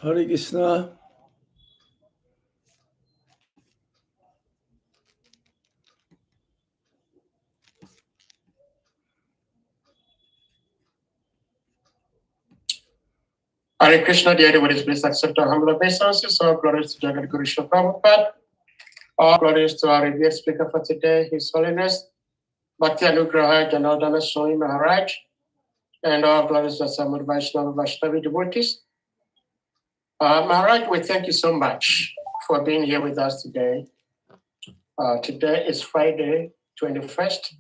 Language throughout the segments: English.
Hare Krishna. Hare Krishna, dear devotees, please accept our humble obeisances. All glories to Jagat Guru Srila Prabhupada. All glories to our revered speaker for today, His Holiness Bhakti Anugraha Janardana Swami Maharaj. And all glories to Samud Vaishnava Vaishnavi devotees. Maharaj, we thank you so much for being here with us today. Today is Friday, 21st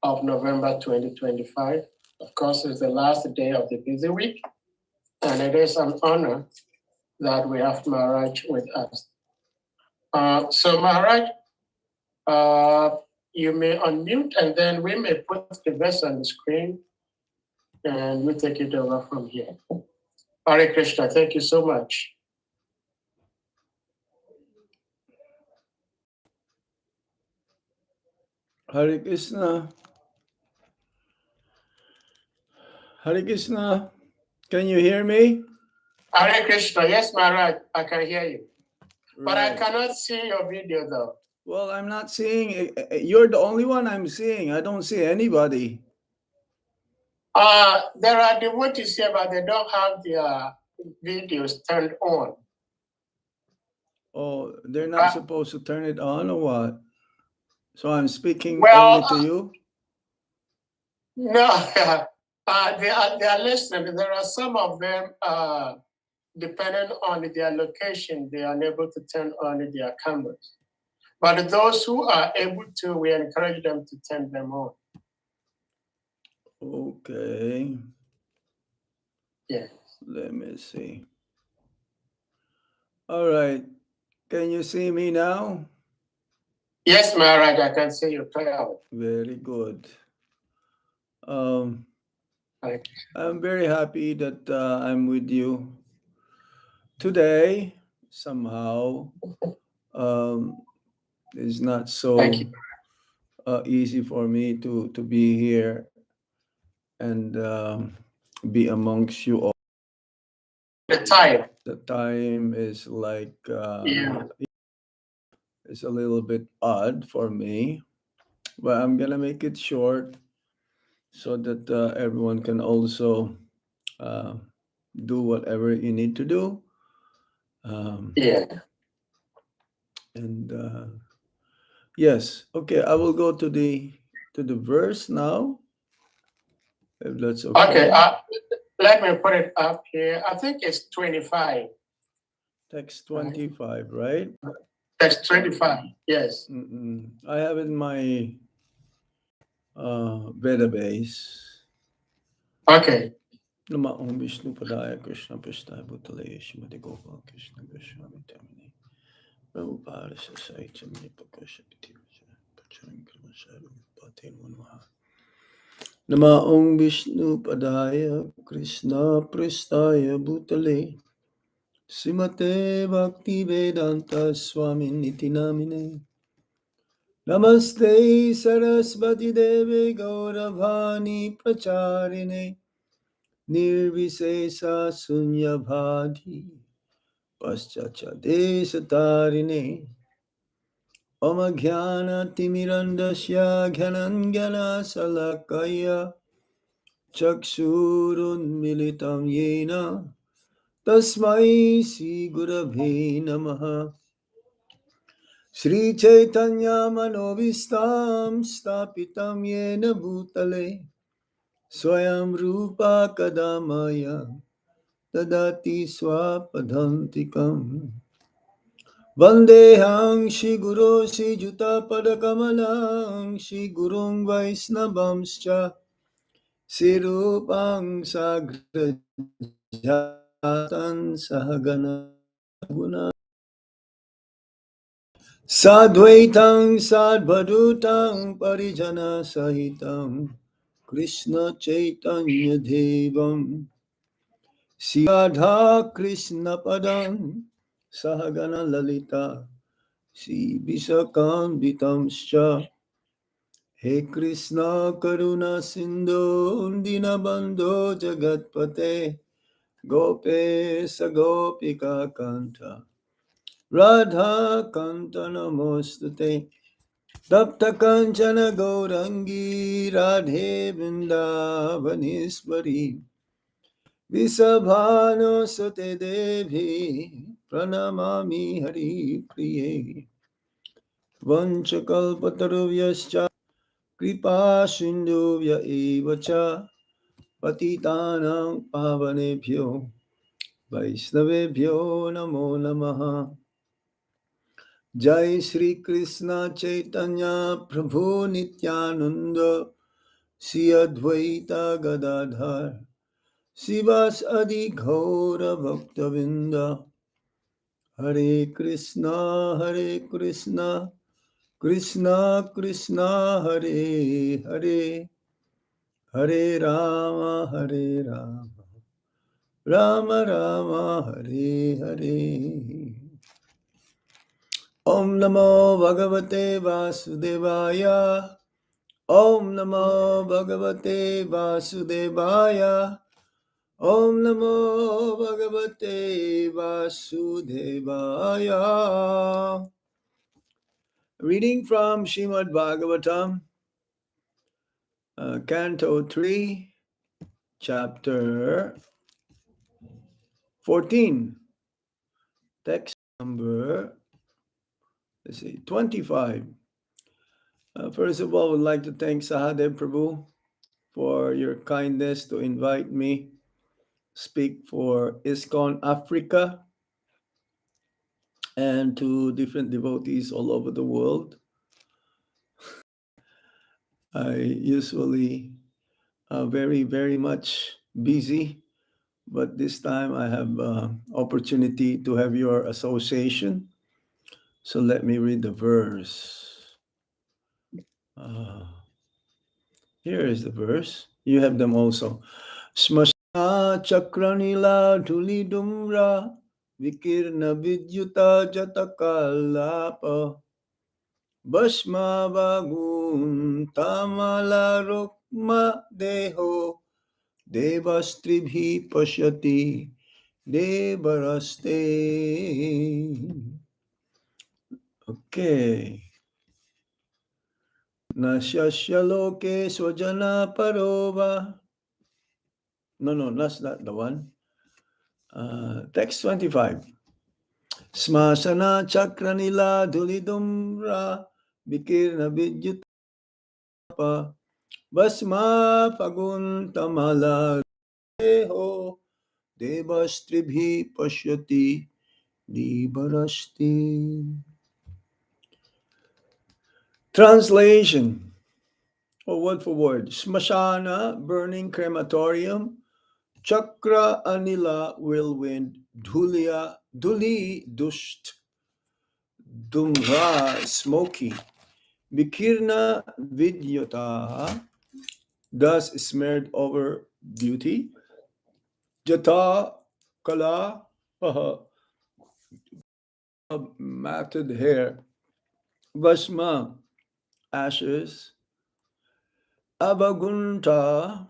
of November 2025. Of course, it's the last day of the busy week, and it is an honor that we have Maharaj with us. So Maharaj, you may unmute and then we may put the verse on the screen and we take it over from here. Hare Krishna, thank you so much. Hare Krishna. Hare Krishna. Can you hear me? Hare Krishna, yes, Maharaj, I can hear you. Right. But I cannot see your video though. Well, I'm not seeing, you're the only one I'm seeing. I don't see anybody. There are devotees here, but they don't have their videos turned on. Oh, they're not supposed to turn it on or what? So I'm speaking Well, only to you? No, they are listening. There are some of them, depending on their location, they are unable to turn on their cameras. But those who are able to, we encourage them to turn them on. Okay. Yes. Let me see. All right. Can you see me now? Yes, Maharaj, I can see you clearly. Very good. I'm very happy that I'm with you today. Somehow, it's not so easy for me to be here and be amongst you all. The time is like it's a little bit odd for me, but I'm gonna make it short so that everyone can also do whatever you need to do. And yes, okay, I will go to the verse now, if that's okay. Okay, let me put it up here. I think it's 25. Text 25, right? Text 25, yes. I have in my database. Okay. Nama Om Vishnu Padaya Krishna Prasthaya Bhutale Shrimati Gopal Krishna Goswami Tamini Prabhupada Sasaitamani Prakasha Pitivaja Pachan Kramasharu Patin Vanmaha Nama Om Vishnu Padaya Krishna Prasthaya Bhutale Srimate Bhakti Vedanta Swami Niti Namine Namaste Sarasvati Deve Gauravani Pracharine Nirvisesa Sunyabhadi Paschacha Desatarine Oma Jnana Timirandasya Gyanangana Salakaya Chakshurun Militam Yena Tasmai Sri Gurabhe Namaha Sri Chaitanya Manovistam Stapitam Yena Bhutale Swayam Rupa Kadamaya Tadati Swapadhantikam Vandehang Shri Guru Shri Juta Padakamalang Shri Gurung Vaisnavamscha Shri Rupang Sagrajatan Sahagana Guna Sadvaitang Sadbhadutang Parijana Sahitam Krishna Chaitanya Devam Radha Krishna Padam Sahagana Lalita Sri Visakambitamscha He Krishna Karuna Sindhu Dinabandho Jagatpate Gope Sagopika Kanta Radha Kanta Namostate Tapta Kanchana Gaurangi Radhe Vrindavanishwari Visabhano Sute Devi Pranamami Hari Priye Vanchakalpataruvyaschа Kripa Sindhuvya Evacha Patitanam Pavanebhyo Vaishnavebhyo Namo Namaha Jai Shri Krishna Chaitanya Prabhu Nityananda Sri Advaita Gadadhar Sivas Adi Gaura Bhaktavinda Hare Krishna Hare Krishna Krishna Krishna Hare Hare Hare Rama Hare Rama Rama Rama Hare Hare Om Namo Bhagavate Vasudevaya Om Namo Bhagavate Vasudevaya Om Namo Bhagavate Vasudevaya. Reading from Srimad Bhagavatam, Canto 3, Chapter 14. Text number, 25. First of all, I would like to thank Sahadev Prabhu for your kindness to invite me speak for ISKCON Africa and to different devotees all over the world. I usually very, very much busy, but this time I have opportunity to have your association. So let me read the verse. Uh, Here is the verse. You have them also. Smashna chakranila dhulidumra vikirna vidyuta jatakalapa Bhasma vagun tamala rukma deho devastribhi pashyati devaraste. Okay. Nashasya loke swajana parova. No, that's not the one. Text 25. Smasana chakranila dhulidumra vikirna vidyutapa Vasma pagun tamala deho devastribhi pashyati divarasti. Translation, or word for word. Smashana, burning crematorium. Chakra anila, whirlwind. Dhuli, dust. Dumra, smoky. Vikirna vidyata, dust smeared over beauty. Jata kala, matted hair. Vasma, ashes. Abagunta,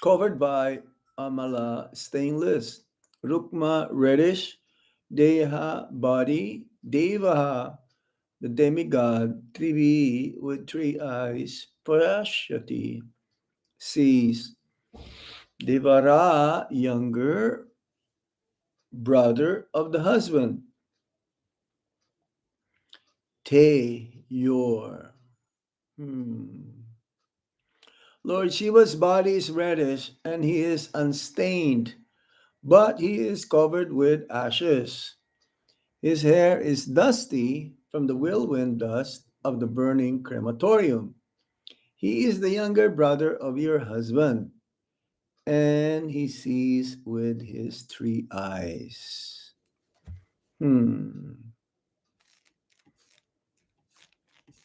covered by amala, stainless. Rukma, reddish. Deha, body. Devaha, the demigod. Trivi, with three eyes. Parashyati, sees. Devara, younger brother of the husband. Te, your. Lord Shiva's body is reddish and he is unstained, but he is covered with ashes. His hair is dusty from the whirlwind dust of the burning crematorium. He is the younger brother of your husband, and he sees with his three eyes.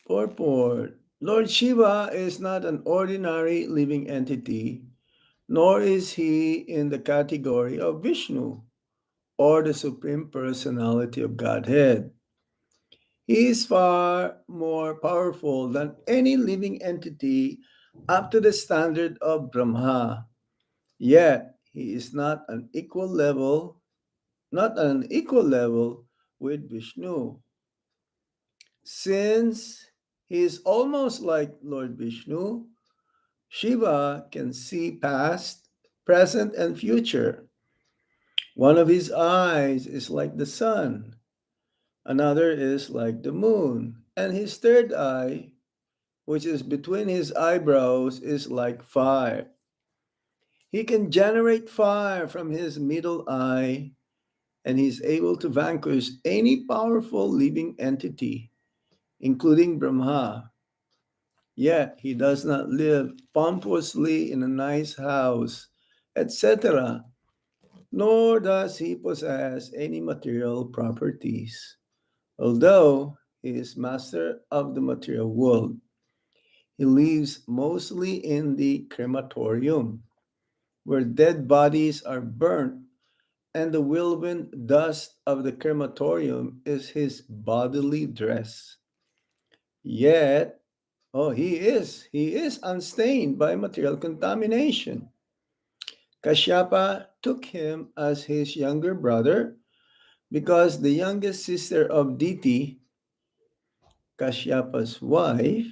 Purport. Lord Shiva is not an ordinary living entity, nor is he in the category of Vishnu or the Supreme Personality of Godhead. He is far more powerful than any living entity up to the standard of Brahma. Yet, He is not an equal level with Vishnu. Since he is almost like Lord Vishnu, Shiva can see past, present, and future. One of his eyes is like the sun, another is like the moon, and his third eye, which is between his eyebrows, is like fire. He can generate fire from his middle eye, and he's able to vanquish any powerful living entity, including Brahma. Yet he does not live pompously in a nice house, etc., nor does he possess any material properties. Although he is master of the material world, he lives mostly in the crematorium, where dead bodies are burnt, and the whirlwind dust of the crematorium is his bodily dress. Yet, oh, he is unstained by material contamination. Kashyapa took him as his younger brother because the youngest sister of Diti, Kashyapa's wife,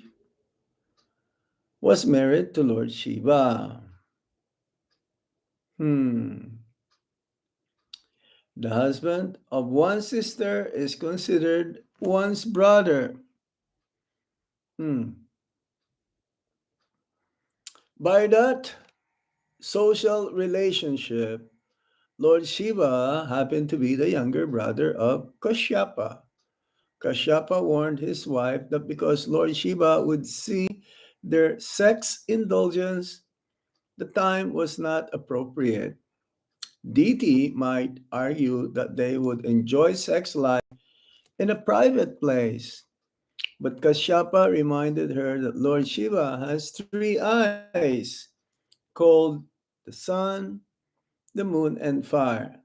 was married to Lord Shiva. Hmm. The husband of one sister is considered one's brother. Hmm. By that social relationship, Lord Shiva happened to be the younger brother of Kashyapa. Kashyapa warned his wife that because Lord Shiva would see their sex indulgence, the time was not appropriate. Diti might argue that they would enjoy sex life in a private place, but Kashyapa reminded her that Lord Shiva has three eyes called the sun, the moon, and fire,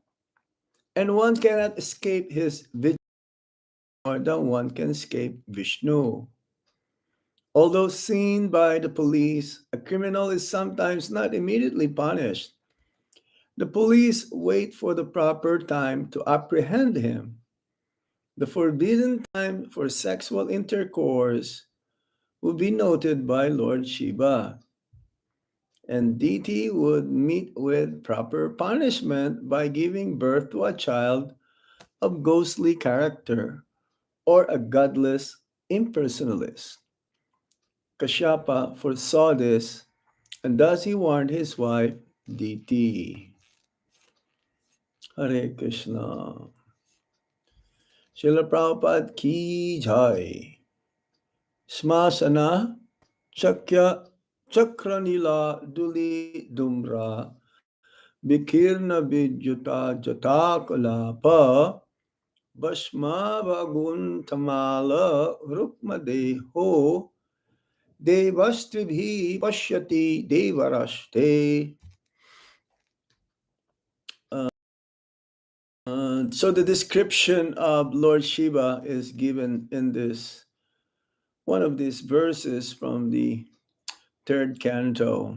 and one cannot escape his vigilance more than one can escape Vishnu. Although seen by the police, a criminal is sometimes not immediately punished. The police wait for the proper time to apprehend him. The forbidden time for sexual intercourse will be noted by Lord Shiva, and Diti would meet with proper punishment by giving birth to a child of ghostly character or a godless impersonalist. Kashyapa foresaw this, and thus he warned his wife, Diti. Hare Krishna. Srila Prabhupada ki jai. Smasana chakya chakranila duli dumra bikirna vidyuta jatakalapa Bhasma Vaguntamala Rukmadeho Devastibhi Pashyati Devarashte. So the description of Lord Shiva is given in this one of these verses from the third canto.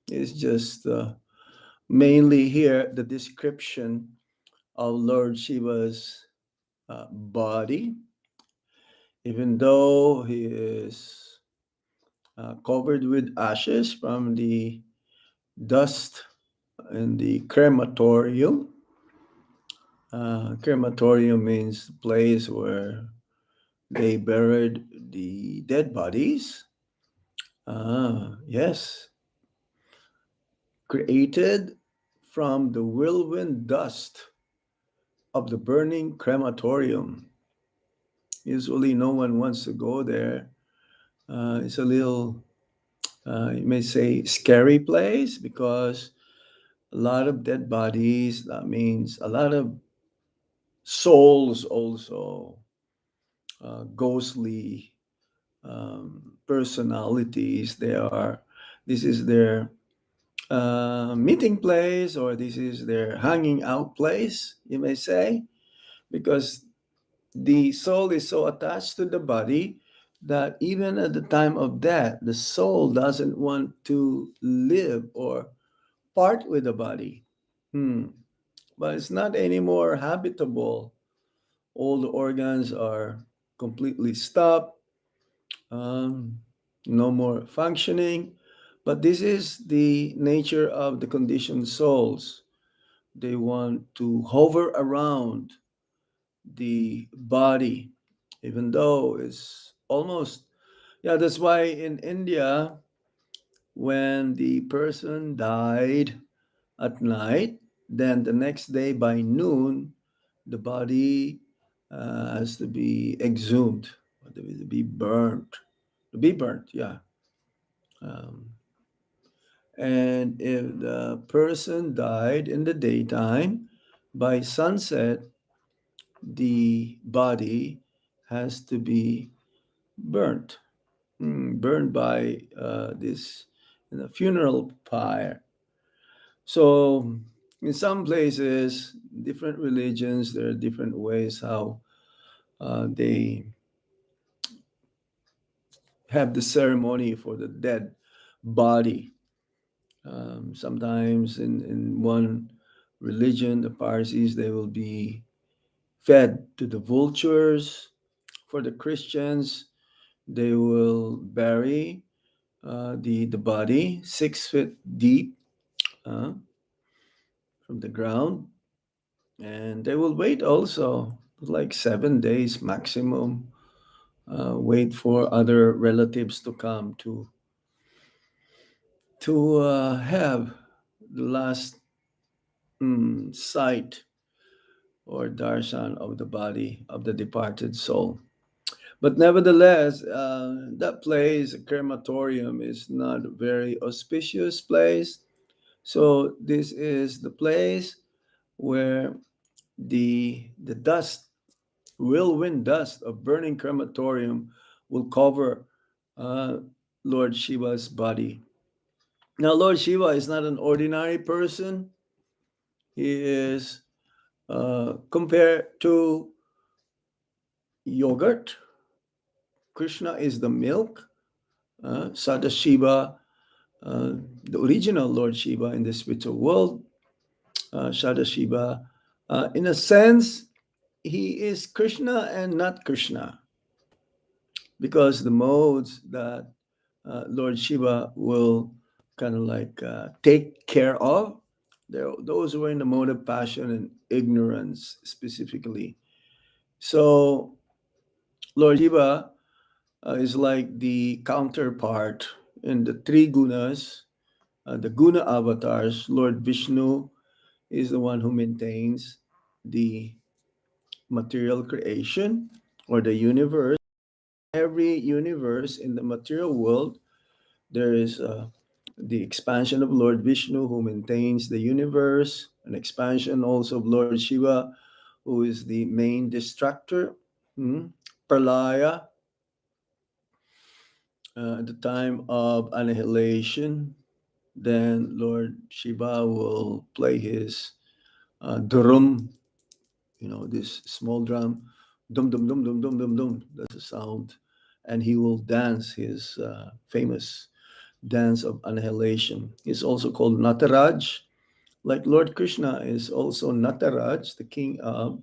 It's just mainly here the description of Lord Shiva's body, even though he is covered with ashes from the dust in the crematorium. Crematorium means place where they buried the dead bodies. Yes, created from the whirlwind dust of the burning crematorium. Usually, no one wants to go there. It's a little, you may say, scary place because a lot of dead bodies. That means a lot of souls also, ghostly personalities. This is their meeting place, or this is their hanging out place, you may say, because the soul is so attached to the body that even at the time of death, the soul doesn't want to live or part with the body. Hmm. But it's not anymore habitable. All the organs are completely stopped, um, no more functioning. But this is the nature of the conditioned souls. They want to hover around the body, even though it's almost, yeah, that's why in India, when the person died at night, then the next day by noon, the body has to be exhumed, or to be burnt, to be burnt, yeah. Um, and if the person died in the daytime, by sunset, the body has to be burnt, burned by this funeral pyre. So, in some places, different religions, there are different ways how they have the ceremony for the dead body. Sometimes in one religion, the Parsis, they will be fed to the vultures. For the Christians, they will bury the body 6 feet deep uh, from the ground, and they will wait also like 7 days maximum. Wait for other relatives to come to have the last sight or darshan of the body of the departed soul. But nevertheless, that place, a crematorium, is not a very auspicious place. So this is the place where the dust, whirlwind dust of burning crematorium, will cover uh, Lord Shiva's body. Now, Lord Shiva is not an ordinary person. He is compared to yogurt. Krishna is the milk. Sadashiva, the original Lord Shiva in the spiritual world, Sadashiva, in a sense, he is Krishna and not Krishna, because the modes that Lord Shiva will kind of like take care of, those who are in the mode of passion and ignorance specifically. So Lord Shiva is like the counterpart in the three gunas, the guna avatars. Lord Vishnu is the one who maintains the material creation or the universe. Every universe in the material world, there is the expansion of Lord Vishnu, who maintains the universe, an expansion also of Lord Shiva, who is the main destructor. Pralaya, at the time of annihilation, then Lord Shiva will play his drum, this small drum, dum dum dum dum dum dum dum. That's a sound, and he will dance his famous dance of annihilation. He's also called Nataraj. Like Lord Krishna is also Nataraj, the king of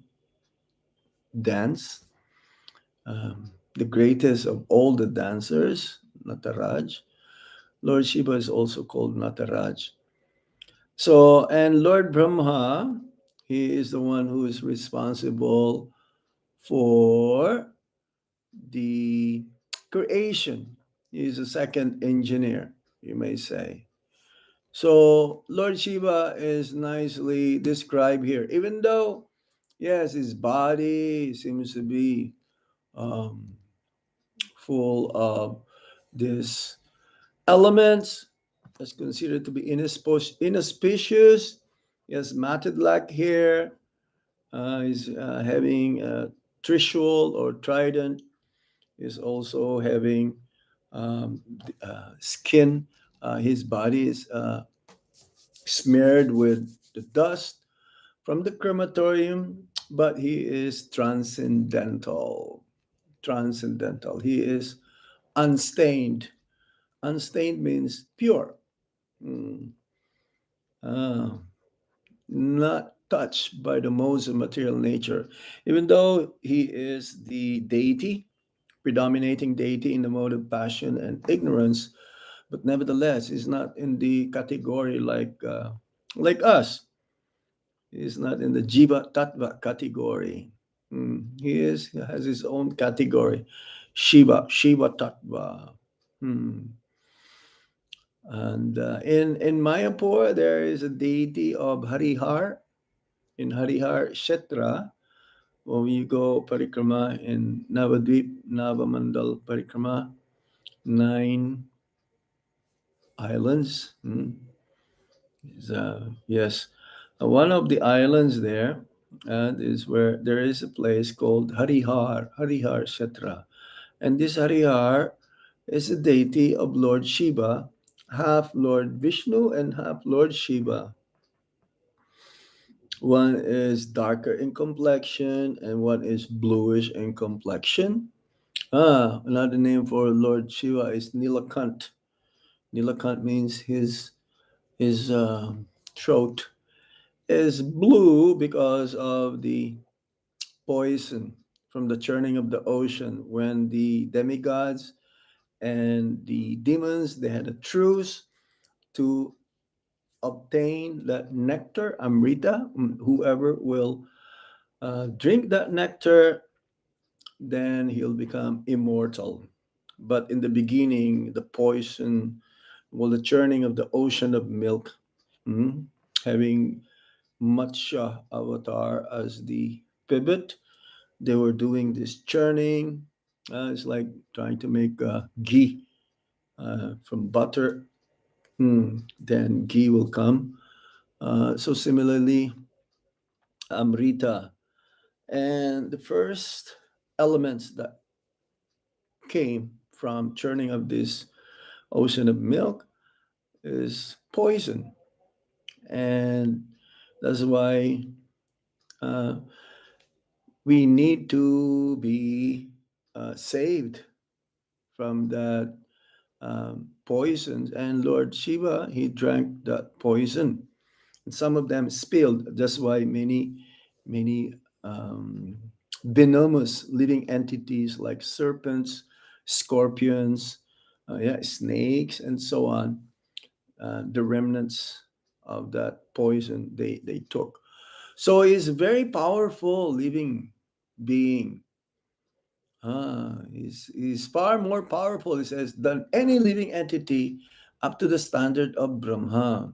dance, the greatest of all the dancers, Nataraj. Lord Shiva is also called Nataraj. So, and Lord Brahma, he is the one who is responsible for the creation. He is a second engineer, you may say. So, Lord Shiva is nicely described here, even though, yes, his body seems to be um, full of these elements that's considered to be inauspicious. He has matted black hair. He's having a trishul or trident. Is also having skin. His body is smeared with the dust from the crematorium, but he is transcendental. Transcendental. He is unstained. Unstained means pure. Mm. Ah. not touched by the modes of material nature. Even though he is the deity, predominating deity in the mode of passion and ignorance, but nevertheless, he's not in the category like us. He's not in the Jiva Tattva category. He has his own category, Shiva Tattva. Hmm. And in Mayapur, there is a deity of Harihar in Harihar Kshetra. When you go parikrama in Navadvip, Navamandal parikrama, 9 islands. Yes, one of the islands there is where there is a place called Harihar Kshetra. And this Harihar is a deity of Lord Shiva, half Lord Vishnu and half Lord Shiva. One is darker in complexion and one is bluish in complexion. Another name for Lord Shiva is Nilakant. Nilakant means his throat is blue because of the poison from the churning of the ocean when the demigods and the demons they had a truce to obtain that nectar amrita. Whoever will drink that nectar, then he'll become immortal. But in the beginning, the poison, well, the churning of the ocean of milk, mm, having Matsya avatar as the pivot, they were doing this churning. It's like trying to make ghee from butter. Then ghee will come. So similarly, Amrita. And the first elements that came from churning of this ocean of milk is poison. And that's why uh, we need to be saved from that poison. And Lord Shiva, he drank that poison. And some of them spilled. That's why many um, venomous living entities like serpents, scorpions, snakes, and so on, the remnants of that poison they took. So he's a very powerful living being. He's far more powerful, he says, than any living entity up to the standard of Brahma.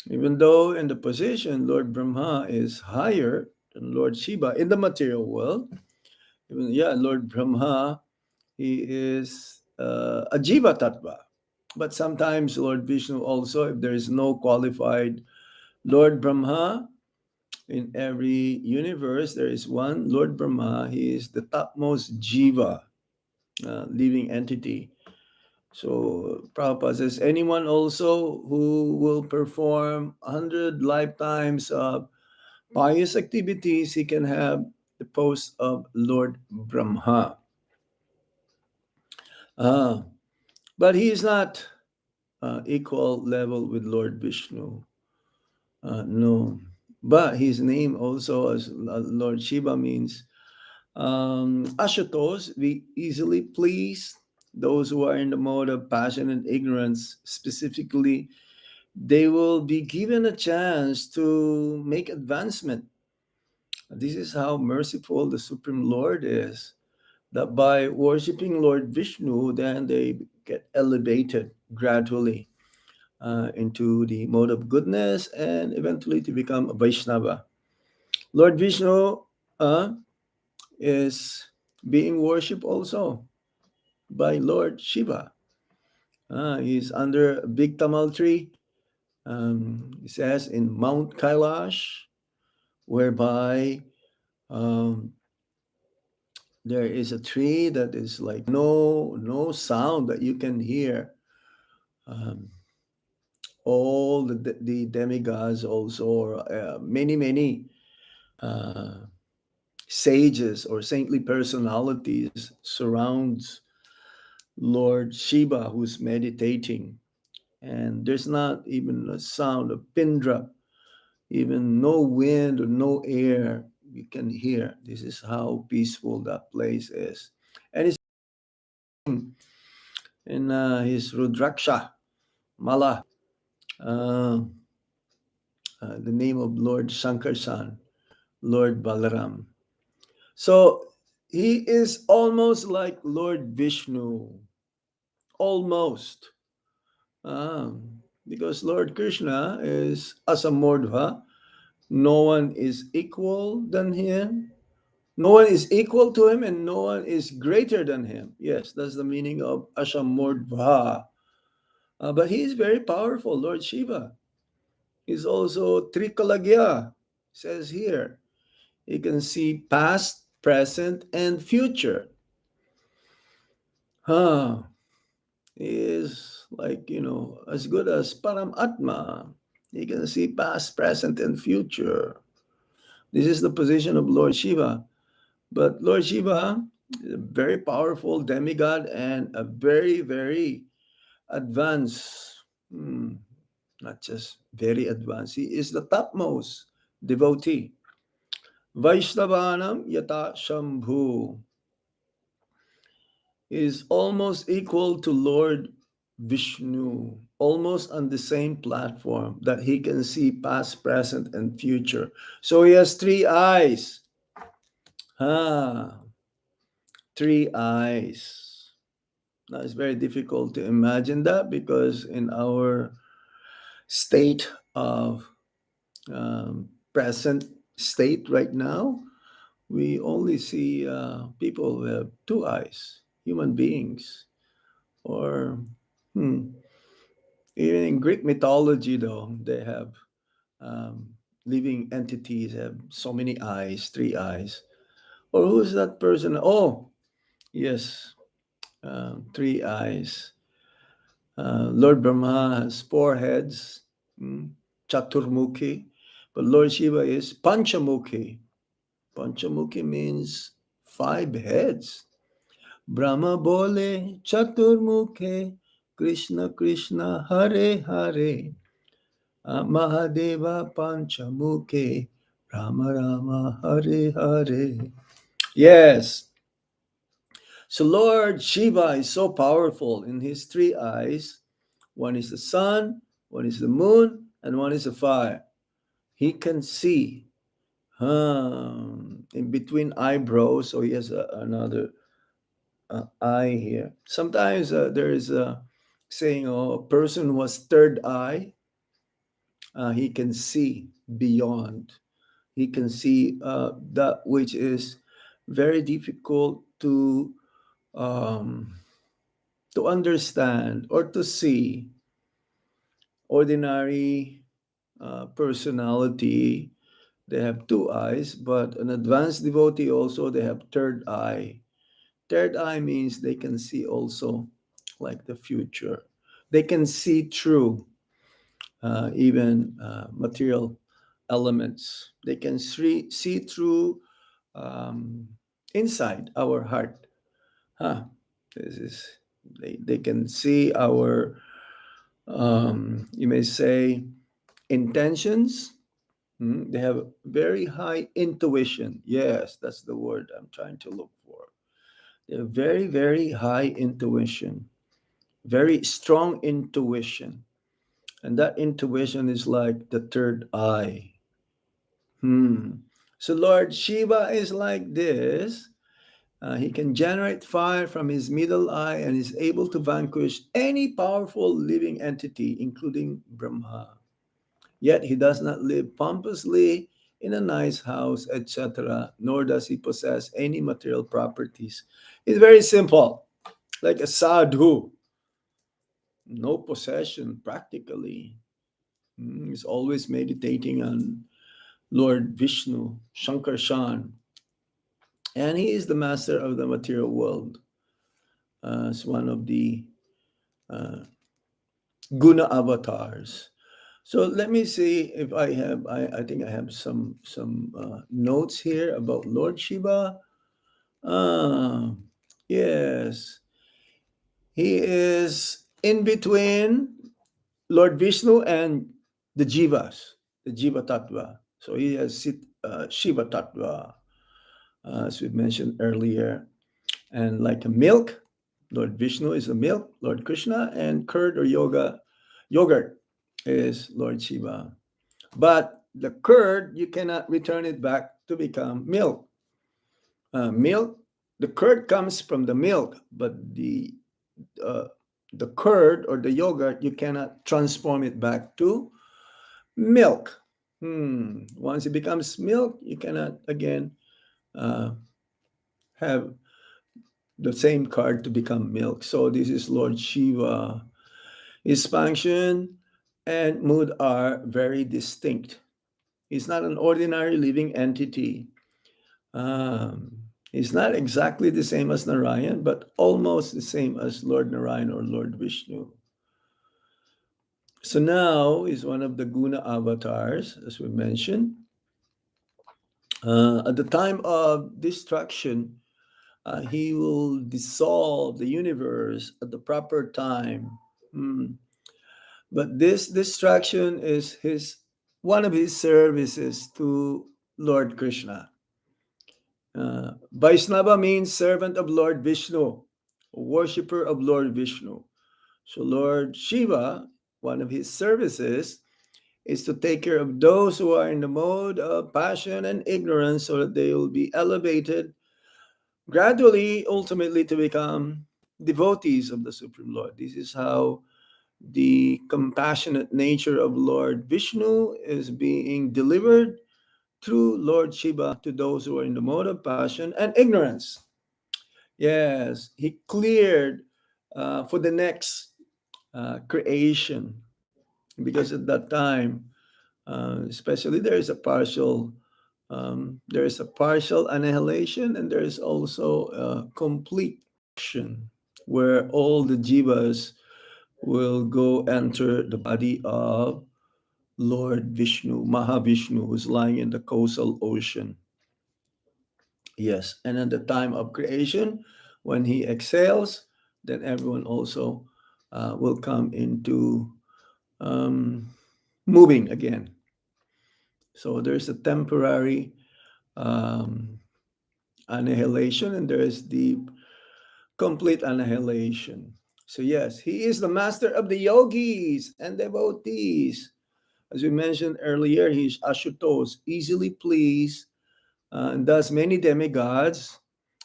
Even though in the position, Lord Brahma is higher than Lord Shiva in the material world. Even, Lord Brahma, he is a Jiva Tattva. But sometimes Lord Vishnu also, if there is no qualified Lord Brahma, in every universe, there is one Lord Brahma. He is the topmost jiva, living entity. So Prabhupada says, anyone also who will perform 100 lifetimes of pious activities, he can have the post of Lord Brahma. Uh, but he is not equal level with Lord Vishnu. No. But his name also as Lord Shiva means Ashutos, we easily please. Those who are in the mode of passion and ignorance, specifically, they will be given a chance to make advancement. This is how merciful the Supreme Lord is. That by worshiping Lord Vishnu, then they get elevated gradually into the mode of goodness and eventually to become a Vaishnava. Lord Vishnu uh, is being worshipped also by Lord Shiva. He's under a big tamal tree. It says in Mount Kailash, whereby um, there is a tree that is like no sound that you can hear. Um, all the demigods also, or many uh, sages or saintly personalities surrounds Lord Shiva who's meditating, and there's not even a sound of pin drop Even no wind or no air you can hear. This is how peaceful that place is. And it's in his Rudraksha Mala, uh, the name of Lord Shankarsan, Lord Balaram. So he is almost like Lord Vishnu, almost. Because Lord Krishna is Asamordha. No one is equal than him. No one is equal to him, and no one is greater than him. Yes, that's the meaning of Ashamordha. But he is very powerful, Lord Shiva. He's also Trikalagya, says here. He can see past, present, and future. Huh. He is like, as good as Paramatma. He can see past, present, and future. This is the position of Lord Shiva. But Lord Shiva is a very powerful demigod and a very, very advanced, not just very advanced, he is the topmost devotee. Vaishnavanam yata Shambhu is almost equal to Lord Vishnu, almost on the same platform that he can see past, present, and future. So he has three eyes. Ah, three eyes. Now it's very difficult to imagine that because in our state of present state right now, we only see people with two eyes, human beings, or hmm, even in Greek mythology, though, they have um, living entities have so many eyes, three eyes. Or who's that person? Oh, yes, three eyes. Lord Brahma has four heads, mm, Chaturmukhi, but Lord Shiva is Panchamukhi. Panchamukhi means five heads. Brahma bole Chaturmukhe, Krishna Krishna Hare Hare, Mahadeva Panchamukhe, Rama Rama Hare Hare. Yes, so Lord Shiva is so powerful in his three eyes. One is the sun, one is the moon, and one is the fire. He can see in between eyebrows, so he has another eye here. Sometimes there is a saying, oh, a person who has third eye, he can see beyond. He can see that which is very difficult um, to understand or to see. Ordinary personality, they have two eyes, but an advanced devotee also, they have third eye. Third eye means they can see also like the future. They can see through even material elements. They can see through um, inside our heart. Huh. This is they can see our you may say intentions. They have very high intuition. Yes, that's the word I'm trying to look for. They have very, very high intuition, very strong intuition. And that intuition is like the third eye. So Lord Shiva is like this. He can generate fire from his middle eye and is able to vanquish any powerful living entity, including Brahma. Yet he does not live pompously in a nice house, etc., nor does he possess any material properties. It's very simple, like a sadhu, no possession practically. He's always meditating on Lord Vishnu, Shankarshan, and he is the master of the material world as one of the uh, guna avatars. So let me see if I have. I think I have some notes here about Lord Shiva. Ah, yes, he is in between Lord Vishnu and the Jivas. the Jiva Tattva. So he has Shiva Tattva, as we mentioned earlier. And like a milk, Lord Vishnu is the milk, Lord Krishna, and curd or yogurt is Lord Shiva. But the curd, you cannot return it back to become milk. Milk, the curd comes from the milk, but uh, the curd or the yogurt, you cannot transform it back to milk. Once it becomes milk, you cannot again uh, have the same curd to become milk. So this is Lord Shiva. His function and mood are very distinct. He's not an ordinary living entity. Um, he's not exactly the same as Narayan, but almost the same as Lord Narayan or Lord Vishnu. So now is one of the guna avatars, as we mentioned. At the time of destruction, he will dissolve the universe at the proper time. Hmm. But this distraction is his one of his services to Lord Krishna. Vaisnava means servant of Lord Vishnu, worshipper of Lord Vishnu. So Lord Shiva, one of his services is to take care of those who are in the mode of passion and ignorance so that they will be elevated gradually, ultimately to become devotees of the Supreme Lord. This is how the compassionate nature of Lord Vishnu is being delivered through Lord Shiva to those who are in the mode of passion and ignorance. Yes, he cleared for the next creation because at that time, especially there is a partial annihilation and there is also a complete destruction where all the jivas will go enter the body of Lord Vishnu, Mahavishnu, who's lying in the coastal ocean. Yes, and at the time of creation, when he exhales, then everyone also will come into um, moving again. So there's a temporary um, annihilation and there is the complete annihilation. So, yes, he is the master of the yogis and devotees. As we mentioned earlier, he's Ashutosh, easily pleased, and thus many demigods,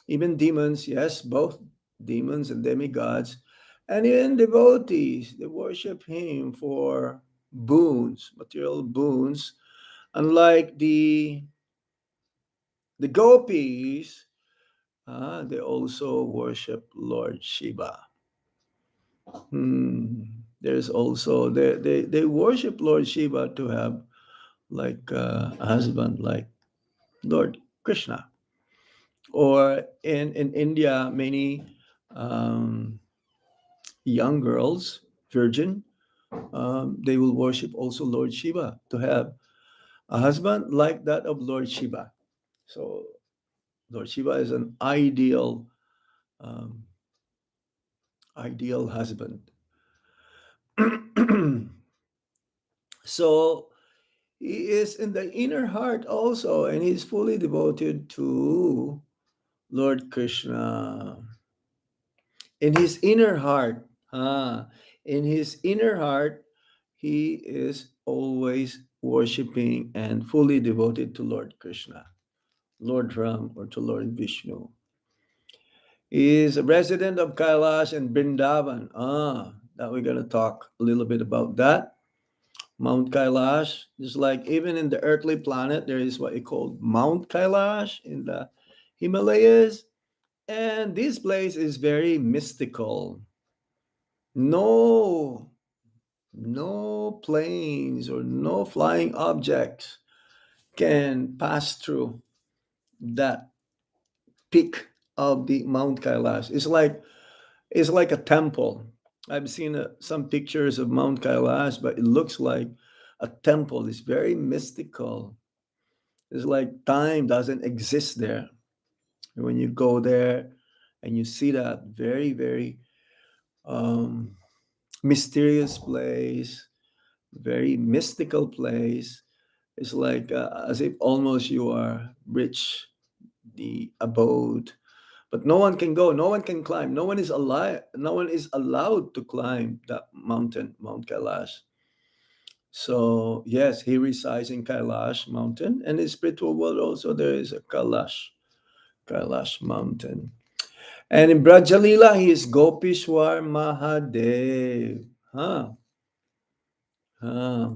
even demons, yes, both demons and demigods, and even devotees, they worship him for boons, material boons, unlike the gopis, they also worship Lord Shiva. There's also they worship Lord Shiva to have like a husband like Lord Krishna. Or in India, many um, young girls, virgin, they will worship also Lord Shiva to have a husband like that of Lord Shiva. So Lord Shiva is an um, ideal husband. So he is in the inner heart also, and he's fully devoted to Lord Krishna. In his inner heart, in his inner heart, he is always worshiping and fully devoted to Lord Krishna, Lord Ram, or to Lord Vishnu. He is a resident of Kailash and Vrindavan. Now we're going to talk a little bit about that. Mount Kailash, just like even in the earthly planet, there is what you call Mount Kailash in the Himalayas. And this place is very mystical. No, no planes or no flying objects can pass through that peak of the Mount Kailash. It's like a temple. I've seen some pictures of Mount Kailash, but it looks like a temple. It's very mystical. It's like time doesn't exist there. And when you go there and you see that very, very um, mysterious place, very mystical place, It's like as if almost you are reach the abode, but no one can go, no one can climb, no one is alive, no one is allowed to climb that mountain, Mount Kailash. So yes, he resides in Kailash mountain, and in spiritual world also there is a Kailash mountain. And in Brajalila, he is Gopishwar Mahadev. Huh. Huh.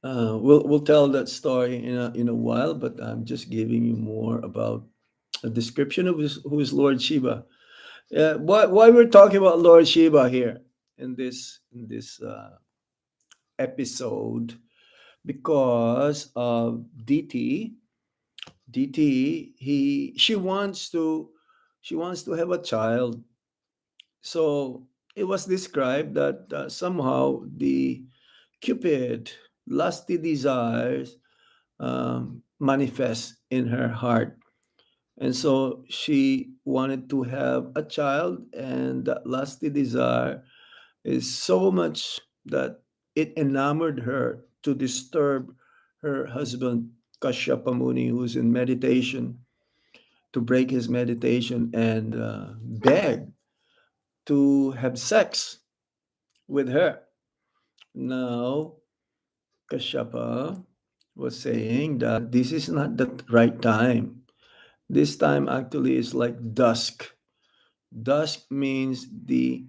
We'll tell that story in a while, but I'm just giving you more about a description of who is Lord Shiva. Why we're talking about Lord Shiva here in this episode? Because of DT. DT, she wants to have a child. So it was described that somehow the Cupid lusty desires manifest in her heart. And so she wanted to have a child, and that lusty desire is so much that it enamored her to disturb her husband, Kashyapa Muni, who's in meditation, to break his meditation and beg to have sex with her. Now, Kashyapa was saying that this is not the right time. This time actually is like dusk. Dusk means the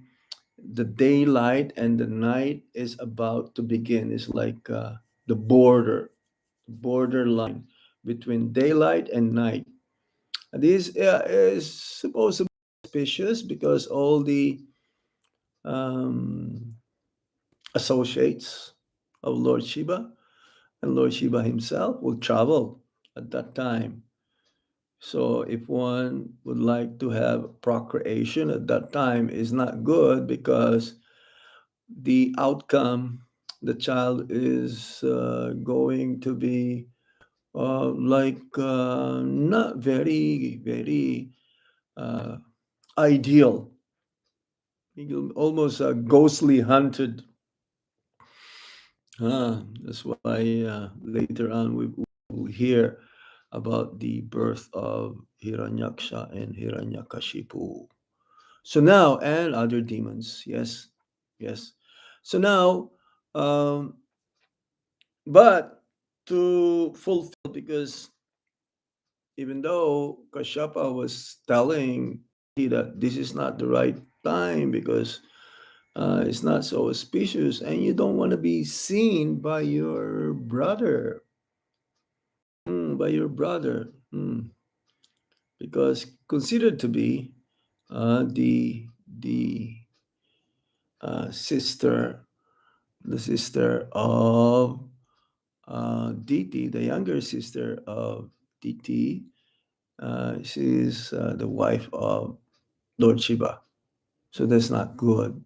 daylight and the night is about to begin. It's like the borderline between daylight and night. This is supposed to be auspicious because all the um, associates of Lord Shiva and Lord Shiva himself will travel at that time. So if one would like to have procreation at that time is not good because the outcome, the child is going to be not very, very uh, ideal. Almost ghostly hunted. That's why later on we will hear about the birth of Hiranyaksha and Hiranyakashipu. So now, and other demons, yes, yes. So now, um, but to fulfill, because even though Kashyapa was telling that this is not the right time because it's not so auspicious and you don't want to be seen by your brother. By your brother. Because considered to be the sister, the sister of DT, the younger sister of DT. She's the wife of Lord Shiva. So that's not good.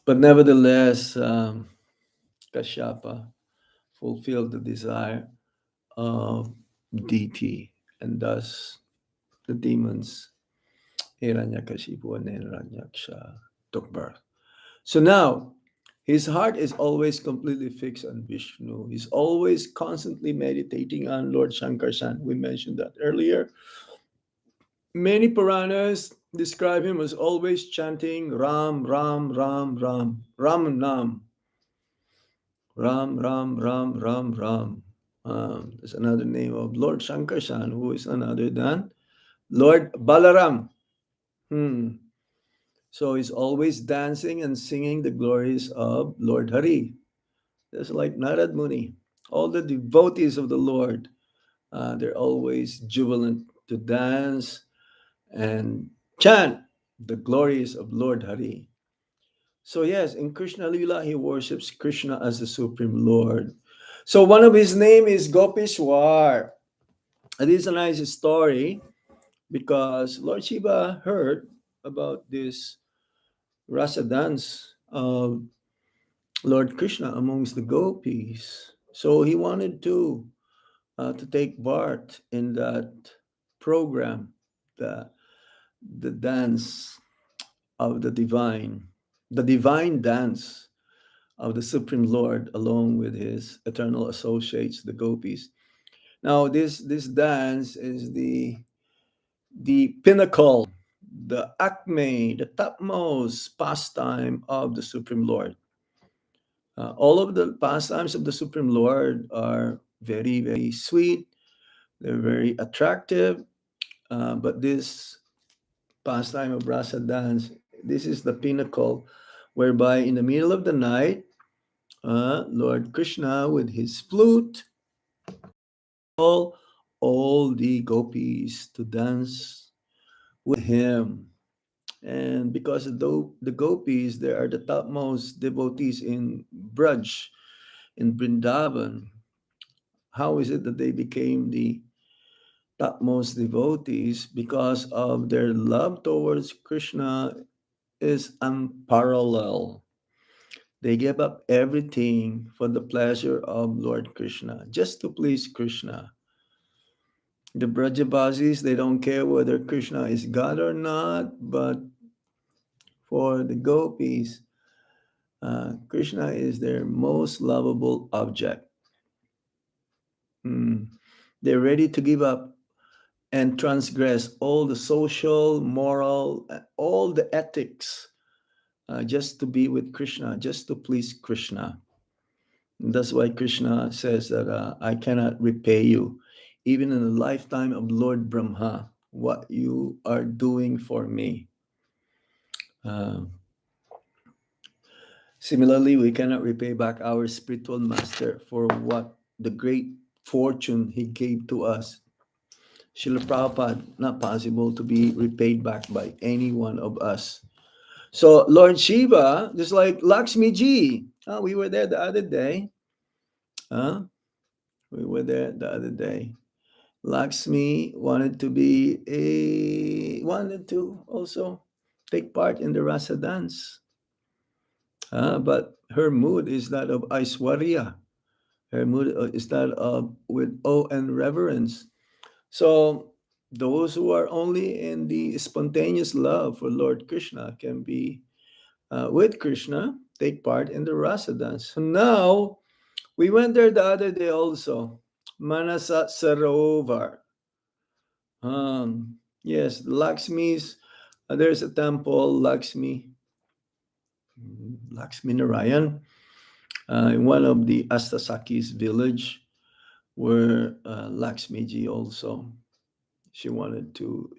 But nevertheless, Kashyapa fulfilled the desire of DT, and thus the demons Hiranyakashipu and Hiranyaksha took birth. So now, his heart is always completely fixed on Vishnu. He's always constantly meditating on Lord Shankarshan. We mentioned that earlier. Many Puranas describe him as always chanting Ram, Ram, Ram, Ram, Ram Nam, Ram, Ram, Ram, Ram, Ram. There's another name of Lord Shankarshan, who is none other than Lord Balaram. Hmm. So he's always dancing and singing the glories of Lord Hari. Just like Narad Muni. All the devotees of the Lord, they're always jubilant to dance and chant the glories of Lord Hari. So yes, in Krishna Lila, he worships Krishna as the Supreme Lord. So one of his name is Gopishwar. And this is a nice story because Lord Shiva heard about this rasa dance of Lord Krishna amongst the gopis. So he wanted to take part in that program, the the dance of the divine dance of the Supreme Lord along with his eternal associates, the gopis. Now, this dance is the pinnacle, the acme, the topmost pastime of the Supreme Lord. All of the pastimes of the Supreme Lord are very, very sweet. They're very attractive. But this pastime of rasa dance, this is the pinnacle, whereby in the middle of the night, Lord Krishna with his flute, all, all the gopis to dance with him. And because the gopis, they are the topmost devotees in Braj, in Vrindavan. How is it that they became the topmost devotees? Because of their love towards Krishna is unparalleled. They gave up everything for the pleasure of Lord Krishna, just to please Krishna. The Brajabasis, they don't care whether Krishna is God or not, but for the gopis, Krishna is their most lovable object. Hmm. They're ready to give up and transgress all the social, moral, all the ethics, just to be with Krishna, just to please Krishna. And that's why Krishna says that I cannot repay you, even in the lifetime of Lord Brahma, what you are doing for me. Uh, Similarly, we cannot repay back our spiritual master for what the great fortune he gave to us. Srila Prabhupada, not possible to be repaid back by any one of us. So Lord Shiva, just like Lakshmi Ji, we were there the other day. Uh, we were there the other day. Lakshmi wanted to also take part in the rasa dance. But her mood is that of Aishwarya. Her mood is that of with awe and reverence. So those who are only in the spontaneous love for Lord Krishna can be with Krishna, take part in the rasa dance. So now we went there the other day also, Manasa Sarovar. Yes, Lakshmi's. There's a temple, Lakshmi Narayan, in one of the Astasaki's village, where Lakshmi ji also she wanted to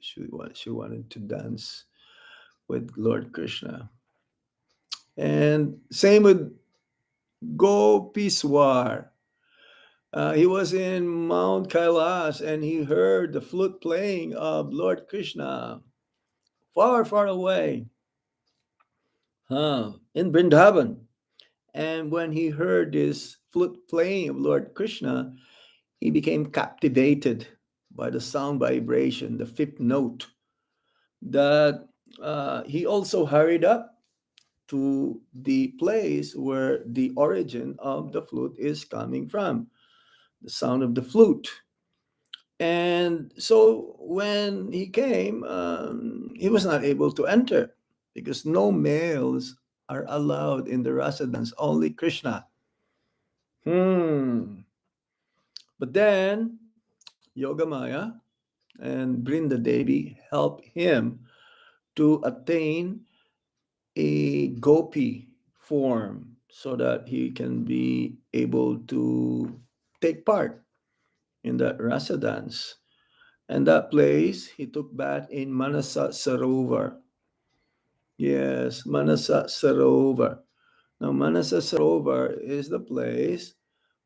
dance with Lord Krishna, and same with Gopiswar. He was in Mount Kailas and he heard the flute playing of Lord Krishna far, far away, in Vrindavan. And when he heard this flute playing of Lord Krishna, he became captivated by the sound vibration, the fifth note, that he also hurried up to the place where the origin of the flute is coming from, the sound of the flute. And so when he came, he was not able to enter because no males are allowed in the rasa dance, only Krishna. But then Yogamaya and Brinda Devi helped him to attain a gopi form so that he can be able to take part in that rasa dance. And that place, he took bath in Manasa Sarovar. Yes, Manasa Sarovar. Now, Manasa Sarovar is the place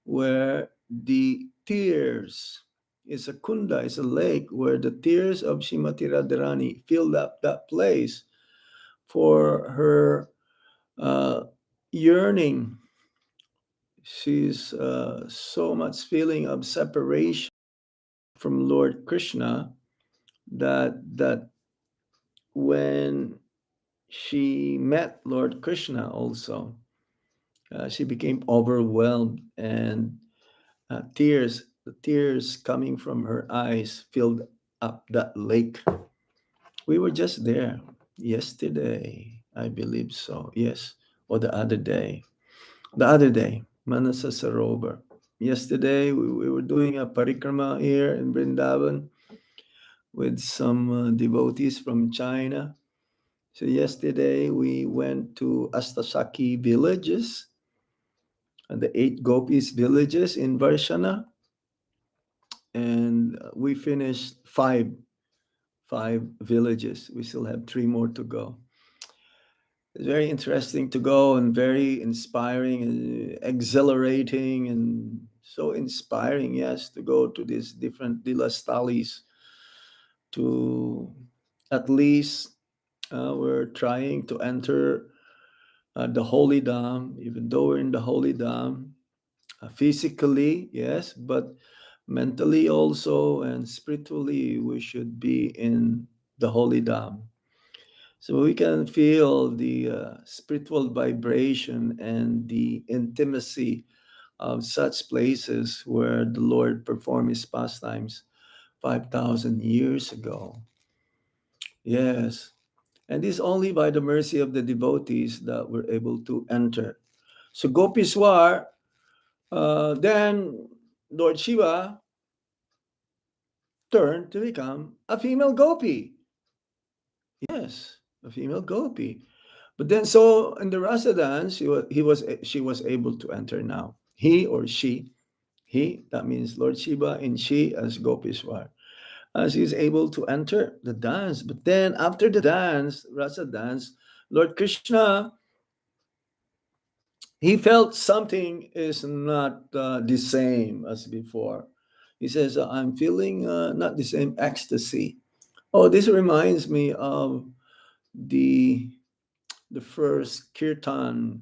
where the tears, it's a kunda, it's a lake where the tears of Shrimati Radharani filled up that place for her yearning. She's so much feeling of separation from Lord Krishna that when she met Lord Krishna also, she became overwhelmed and the tears coming from her eyes filled up that lake. We were just there yesterday, I believe so. Yes, or the other day. the other day, Manasa Sarovar. Yesterday, we were doing a parikrama here in Vrindavan with some devotees from China. So yesterday we went to Astasaki villages, the 8 gopis villages in Varshana, and we finished five villages. We still have 3 more to go. It's very interesting to go and very inspiring and exhilarating and so inspiring, yes, to go to these different dilastalis to at least we're trying to enter the holy dam, even though we're in the holy dam, physically, yes, but mentally also and spiritually, we should be in the holy dam. So we can feel the spiritual vibration and the intimacy of such places where the Lord performed his pastimes 5,000 years ago. Yes. And this only by the mercy of the devotees that we're able to enter. So Gopiswar, then Lord Shiva turned to become a female gopi. Yes, a female gopi. But then, so in the rasa dance, she was able to enter now. He or he, that means Lord Shiva, and she as Gopiswar. She's able to enter the dance. But then after the dance, rasa dance, Lord Krishna, he felt something is not the same as before. He says, I'm feeling not the same ecstasy. Oh, this reminds me of the the first kirtan,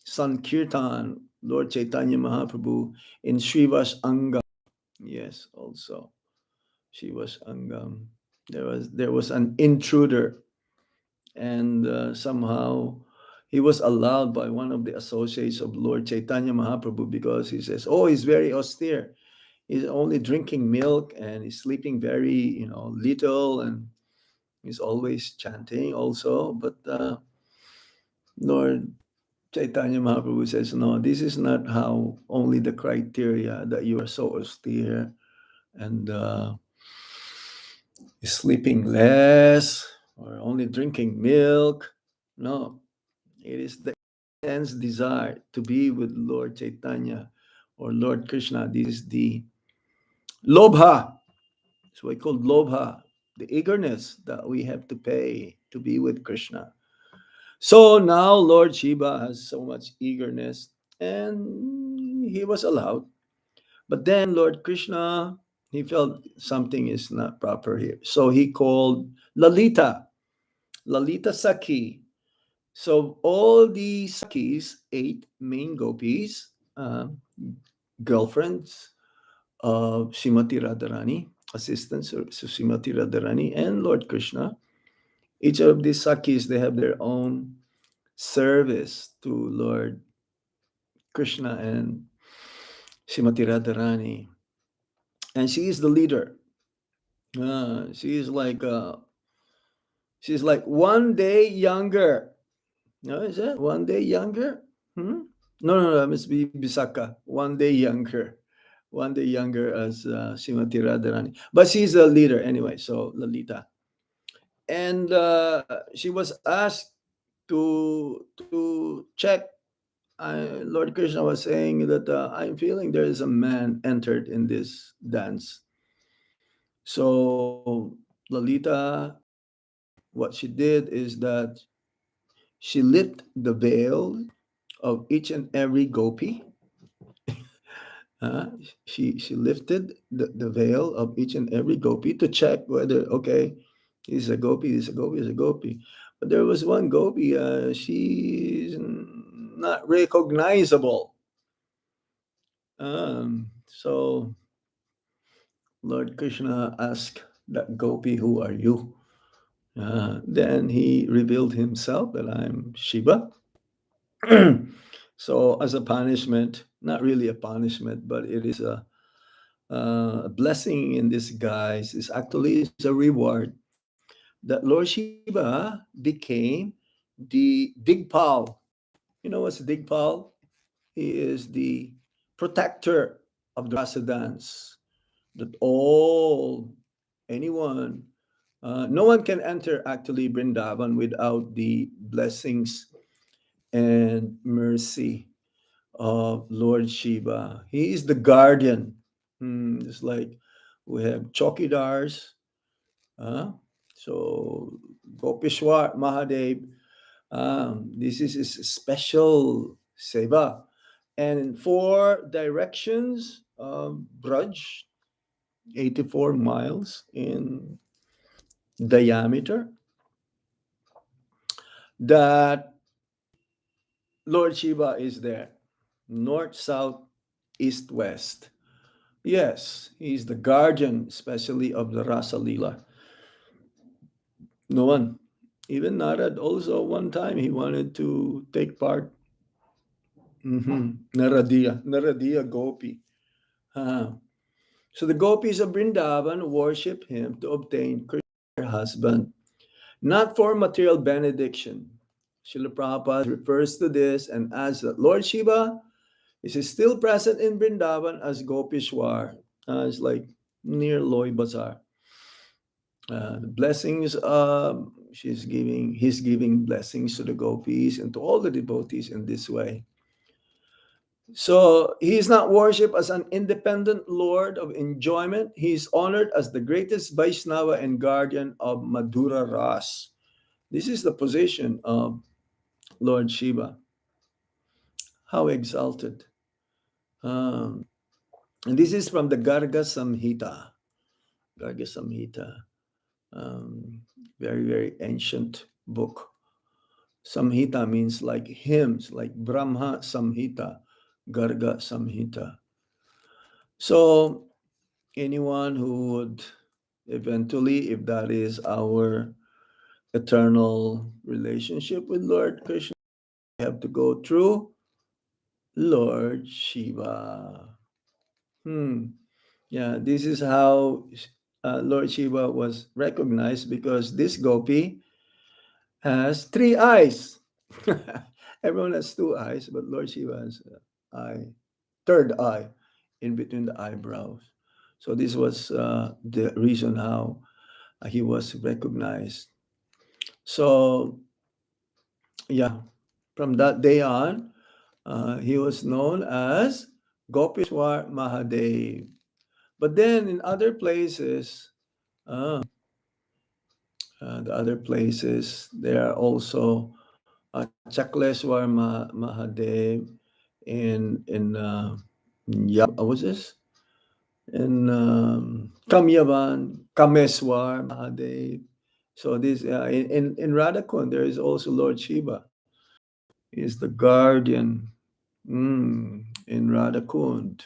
Sankirtan, Lord Chaitanya Mahaprabhu in Srivas Angam. Yes, also Srivas Angam. There was an intruder, and somehow he was allowed by one of the associates of Lord Chaitanya Mahaprabhu because he says, "Oh, he's very austere. He's only drinking milk and he's sleeping very, little, and he's always chanting also." But Lord Chaitanya Mahaprabhu says, no, this is not how only the criteria that you are so austere and sleeping less or only drinking milk. No, it is the intense desire to be with Lord Chaitanya or Lord Krishna. This is the lobha. It's what we call lobha, the eagerness that we have to pay to be with Krishna. So now Lord Shiva has so much eagerness and he was allowed. But then Lord Krishna, he felt something is not proper here. So he called Lalita Sakhi. So all the Sakhis, 8 main gopis, girlfriends of Srimati Radharani, assistants of Srimati Radharani, and Lord Krishna, each of these Sakhis, they have their own service to Lord Krishna and Srimati Radharani. And she is the leader. Uh, she is like uh, she's like one day younger. No, is that one day younger? Hmm? No, no, no, Miss Bisaka. One day younger. One day younger as Srimati Radharani. But she's a leader anyway, so Lalita. And she was asked to check. Lord Krishna was saying that I'm feeling there is a man entered in this dance. So Lalita, what she did is that she lit the veil of each and every gopi. Uh, she lifted the veil of each and every gopi to check whether, okay, he's a gopi, he's a gopi, he's a gopi. But there was one gopi, she's not recognizable. So Lord Krishna asked that gopi, "Who are you?" Then he revealed himself that I'm Shiva. So, as a punishment, not really a punishment, but it is a blessing in disguise. Is actually is a reward that Lord Shiva became the Digpal. You know what's Digpal? He is the protector of the rasa dance. That all anyone, no one can enter actually Brindavan without the blessings and mercy of Lord Shiva. He is the guardian. It's like we have chokidars. Uh, so Gopishwar Mahadev, this is his special seva. And four directions, Braj, 84 miles in diameter, that Lord Shiva is there. North, south, east, west. Yes, he's the guardian, especially of the Rasa Lila. No one, even Narad also one time he wanted to take part. Naradiya Gopi. Ah. So the gopis of Vrindavan worship him to obtain Krishna, their husband, not for material benediction. Srila Prabhupada refers to this and adds that Lord Shiva is still present in Vrindavan as Gopishwar. It's like near Loy Bazaar. The blessings, he's giving blessings to the gopis and to all the devotees in this way. So he is not worshipped as an independent lord of enjoyment. He is honored as the greatest Vaishnava and guardian of Madhura Ras. This is the position of Lord Shiva. How exalted. Um, and this is from the Garga Samhita. Garga Samhita. Um, very, very ancient book. Samhita means like hymns, like Brahma Samhita, Garga Samhita. So anyone who would eventually, if that is our eternal relationship with Lord Krishna, we have to go through Lord Shiva. Yeah, this is how Lord Shiva was recognized, because this gopi has three eyes. Everyone has two eyes, but Lord Shiva has eye, third eye in between the eyebrows. So this was the reason how he was recognized. So yeah, from that day on, he was known as Gopishwar Mahadev. But then in other places, uh, the other places, there are also Chakleswar Mahadev in was this? In Kamyavan, Kameswar Mahadev. So this in Radhakund, there is also Lord Shiva. He is the guardian in Radhakund,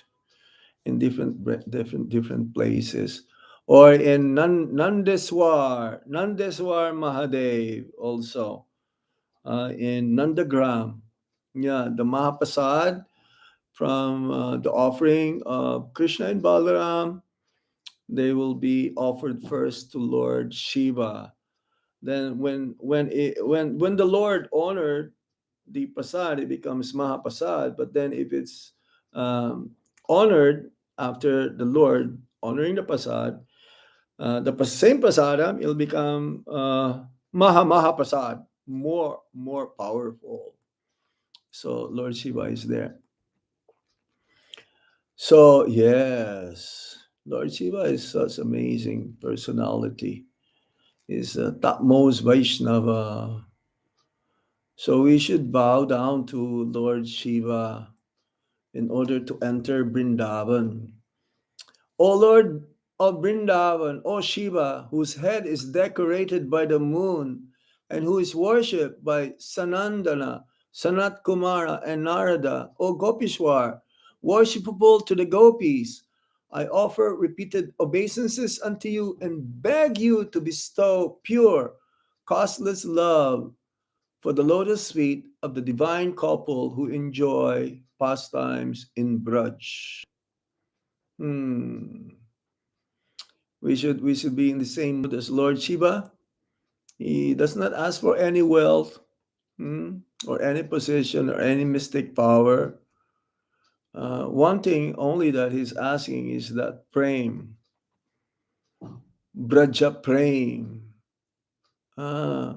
in different places. Or in Nandeswar Mahadev also, in Nandagram. Yeah, the Mahapasad from the offering of Krishna and Balaram, they will be offered first to Lord Shiva. Then when the Lord honored the prasad, it becomes Mahapasad. But then if it's honored after the Lord honoring the prasad, the same prasadam, it'll become Mahapasad, more powerful. So Lord Shiva is there. So yes, Lord Shiva is such amazing personality. Is a topmost Vaishnava. So we should bow down to Lord Shiva in order to enter Vrindavan. O Lord of Vrindavan, O Shiva, whose head is decorated by the moon and who is worshipped by Sanandana, Sanat Kumara, and Narada, O Gopishwar, worshipable to the gopis, I offer repeated obeisances unto you and beg you to bestow pure, costless love for the lotus feet of the divine couple who enjoy pastimes in Braj. Hmm. We should be in the same mood as Lord Shiva. He does not ask for any wealth, or any position or any mystic power. One thing only that he's asking is that prem, braja prem, uh,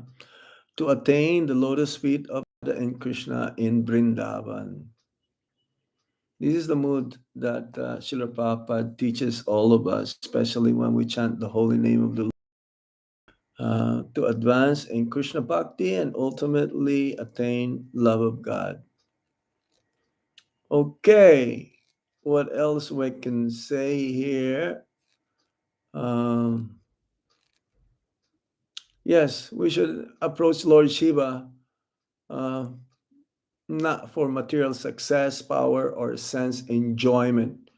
to attain the lotus feet of Radha and Krishna in Vrindavan. This is the mood that Srila Prabhupada teaches all of us, especially when we chant the holy name of the Lord, to advance in Krishna Bhakti and ultimately attain love of God. Okay, what else we can say here? Yes, we should approach Lord Shiva uh, not for material success, power, or sense enjoyment.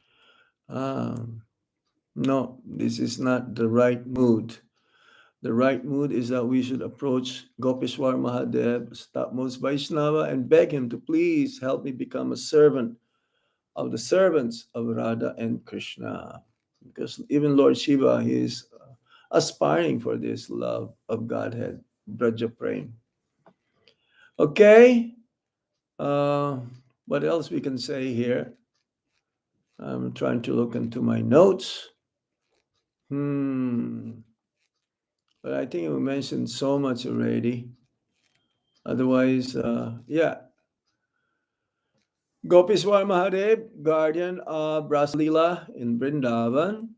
No, this is not the right mood. The right mood is that we should approach Gopeshwar Mahadev, topmost Vaishnava, and beg him to please help me become a servant of the servants of Radha and Krishna. Because even Lord Shiva, he is aspiring for this love of Godhead, Braja Prem. Okay, what else we can say here? I'm trying to look into my notes. But I think we mentioned so much already. Otherwise, yeah. Gopishwar Mahadev, guardian of Rasalila in Vrindavan.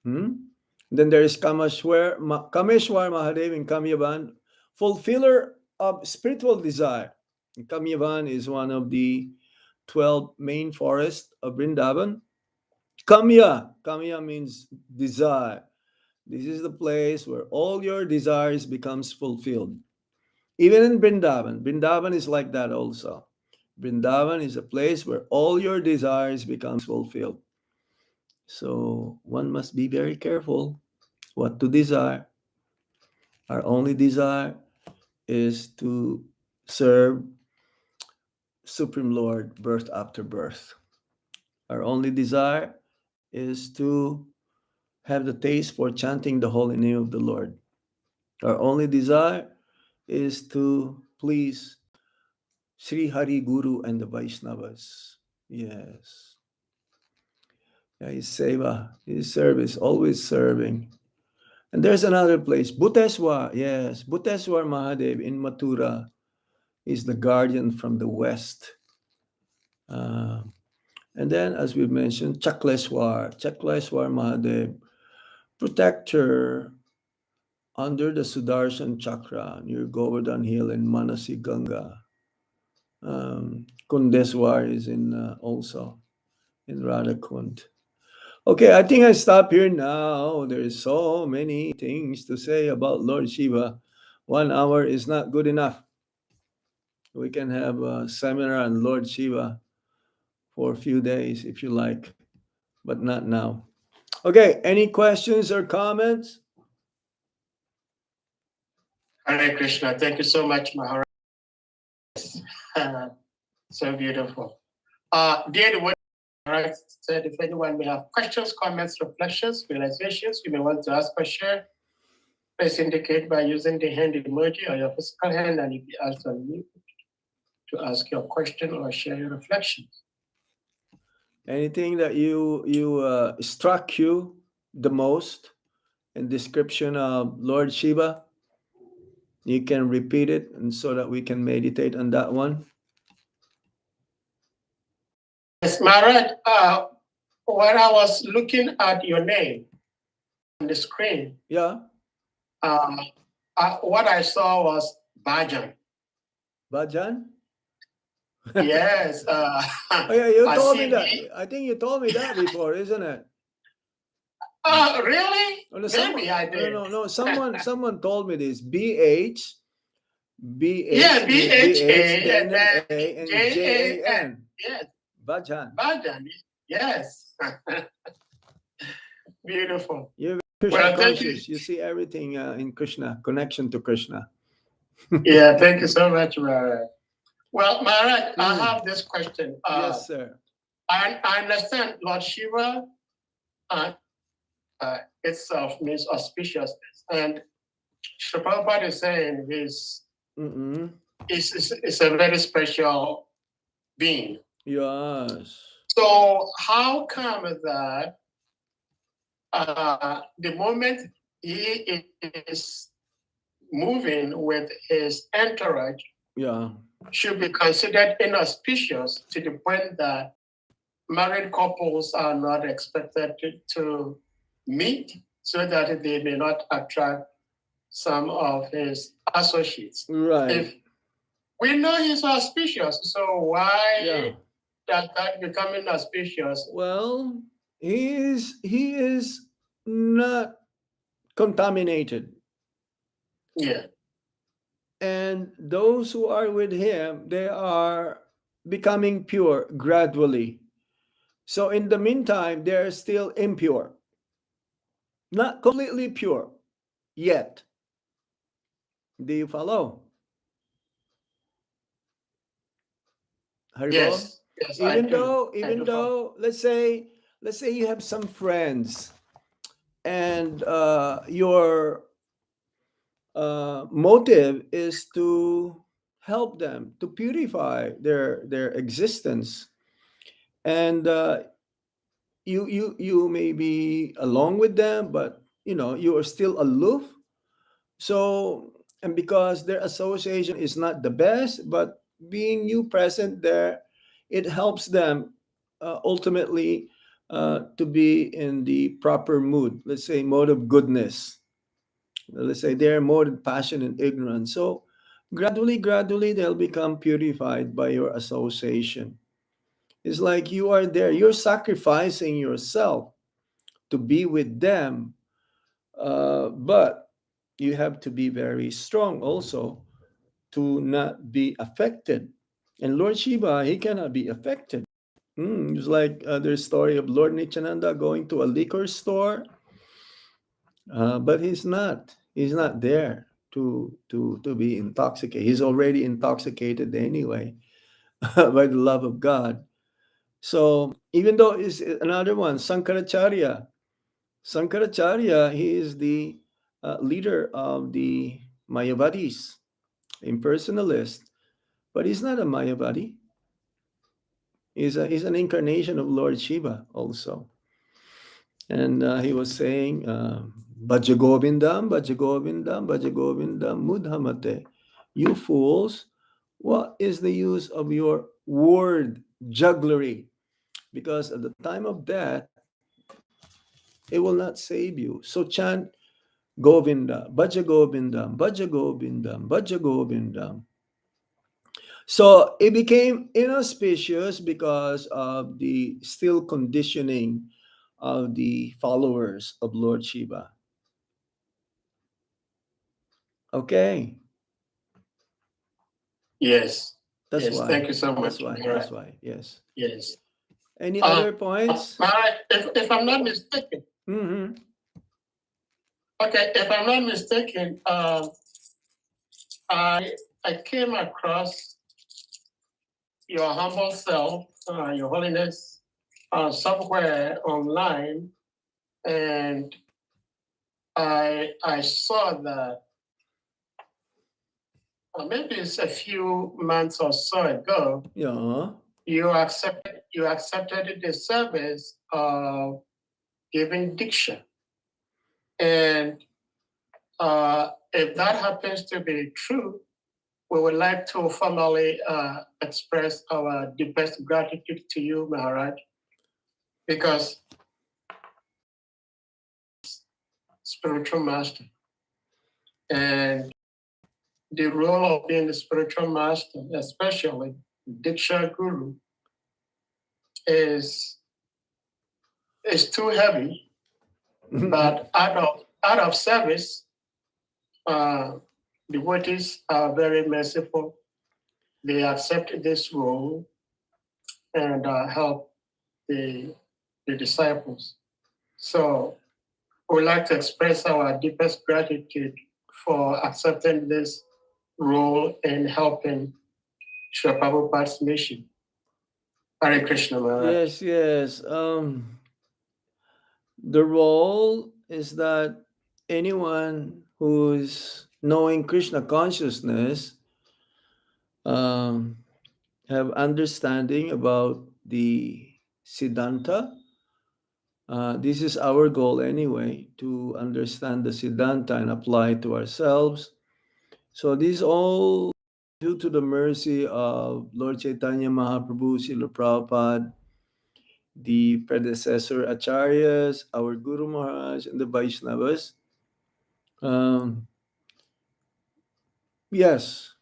Then there is Kameshwar Mahadev in Kamyavan, fulfiller of spiritual desire. Kamyavan is one of the 12 main forests of Vrindavan. Kamya means desire. This is the place where all your desires becomes fulfilled. Even in Vrindavan is like that also. Vrindavan is a place where all your desires becomes fulfilled. So one must be very careful what to desire. Our only desire is to serve Supreme Lord birth after birth. Our only desire is to have the taste for chanting the holy name of the Lord. Our only desire is to please Sri Hari Guru and the Vaishnavas. Yes. Yeah, his seva, his service, always serving. And there's another place, Bhuteswar. Yes, Bhuteswar Mahadev in Mathura is the guardian from the west. And then, as we mentioned, Chakleswar Mahadev, protector under the Sudarshan Chakra near Govardhan Hill in Manasi Ganga. Kundeswar is in also in Radhakund. Okay, I think I stop here now. There's so many things to say about Lord Shiva. 1 hour is not good enough. We can have a seminar on Lord Shiva for a few days if you like, but not now. Okay, any questions or comments? Hare Krishna. Thank you so much, Maharaj. So beautiful. Dear the word Maharaj said, if anyone may have questions, comments, reflections, realizations, you may want to ask or share, please indicate by using the hand emoji or your physical hand, and you'll be asked on mute to ask your question or share your reflections. Anything that you struck you the most in description of Lord Shiva? You can repeat it, and so that we can meditate on that one. Yes, Maharaj, when I was looking at your name on the screen, Yeah. What I saw was Bhajan. Bhajan? Yes. Oh yeah, you told me that. CV. I think you told me that before, isn't it? Really? Oh, no, Maybe I did. No. Someone told me this. BH, Yeah, BHA then and an then A, and JAN. JAN. Yes. Bhajan. Bhajan. Yes. Beautiful. You're Krishna Well, thank you. conscious. You see everything in Krishna, connection to Krishna. Yeah, thank you so much, Maharaj. Well, Maharaj, I have this question. Yes, sir. I understand Lord Shiva itself means auspiciousness. And Srila Prabhupada is saying is a very special being. Yes. So how come that the moment he is moving with his entourage Yeah. should be considered inauspicious to the point that married couples are not expected to meet so that they may not attract some of his associates. Right. If we know he's auspicious, so why Yeah. does that becoming auspicious? Well, he is not contaminated. Yeah. And those who are with him, they are becoming pure gradually. So in the meantime, they're still impure, not completely pure yet. Do you follow? Haribo? Yes. Yes, I Even do. though, I even do follow. though, let's say you have some friends, and your motive is to help them to purify their existence, and you may be along with them, but you are still aloof. So, and because their association is not the best, but being you present there, it helps them ultimately to be in the proper mood, let's say mode of goodness. Let's say they're more than passion and ignorance. So gradually they'll become purified by your association. It's like you are there, you're sacrificing yourself to be with them, but you have to be very strong also to not be affected. And Lord Shiva, he cannot be affected. It's like there's story of Lord Nityananda going to a liquor store, but he's not there to be intoxicated. He's already intoxicated anyway by the love of God. So even though is another one, Sankaracharya, he is the leader of the Mayavadis, impersonalist, but he's not a Mayavadi. He's an incarnation of Lord Shiva also. And he was saying, Bhajagovindam, Bhajagovindam, Bhajagovindam, Mudhamate. You fools, what is the use of your word jugglery? Because at the time of death, it will not save you. So chant Govinda, Bhajagovindam, Bhajagovindam, Bhajagovindam. So it became inauspicious because of the still conditioning of the followers of Lord Shiva. Okay, Yes. that's Yes. Thank why. you so That's much. why. All That's right. why. Yes. Yes. Any Uh, other points? if I'm not mistaken, Mm-hmm. okay, if I'm not mistaken, I came across your humble self, your holiness, somewhere online, and I saw that maybe it's a few months or so ago, Yeah. you accepted the service of giving diction, and if that happens to be true, we would like to formally express our deepest gratitude to you, Maharaj, because spiritual master. And the role of being the spiritual master, especially Diksha Guru, is is too heavy. But out of service, uh, devotees are very merciful. They accept this role and help the the disciples. So we'd like to express our deepest gratitude for accepting this role in helping Srila Prabhupada's mission. Hare Krishna Maharaj. Yes, yes. The role is that anyone who's knowing Krishna consciousness um, have understanding about the Siddhanta. This is our goal anyway, to understand the Siddhanta and apply it to ourselves. So these all due to the mercy of Lord Chaitanya Mahaprabhu, Srila Prabhupada, the predecessor acharyas, our Guru Maharaj, and the Vaishnavas. Um, yes,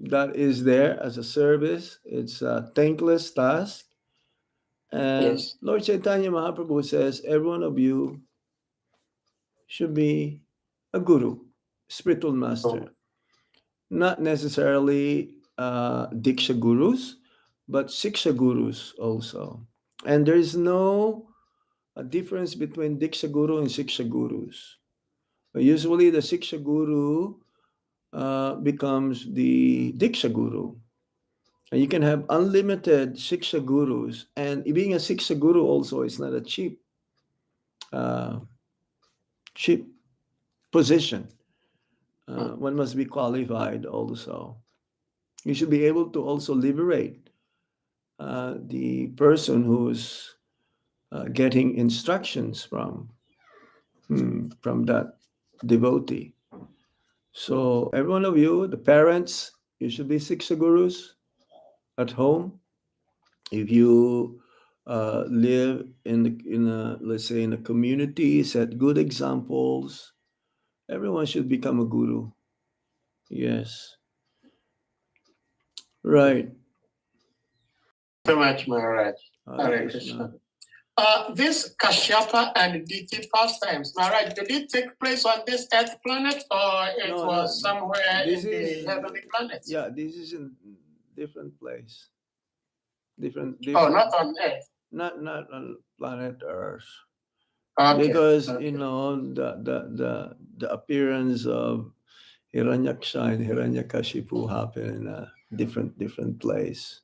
that is there as a service. It's a thankless task. And Yes. Lord Chaitanya Mahaprabhu says, every one of you should be a guru, spiritual Oh, master. Not necessarily Diksha gurus, but Siksha gurus also. And there is no difference between Diksha guru and Siksha gurus. Usually, the Siksha guru becomes the Diksha guru. And you can have unlimited Siksha gurus. And being a Siksha guru also is not a uh, cheap position. mm, One must be qualified also. You should be able to also liberate the person who's getting instructions from that devotee. So every one of you, the parents, you should be Siksha gurus at home. If you live in a, let's say, in a community, set good examples. Everyone should become a guru. Yes, mm. right. So much, Maharaj. Hare Hare Krishna. Krishna. This Kashyapa and Diti pastimes, Maharaj, did it take place on this earth planet or it No, no. was somewhere This in the is heavenly planets? yeah. This is in different place. Different, Oh, different. not on earth. Not on planet Earth. Okay. Because Okay. the appearance of Hiranyaksha and Hiranyakashipu happen in a different place.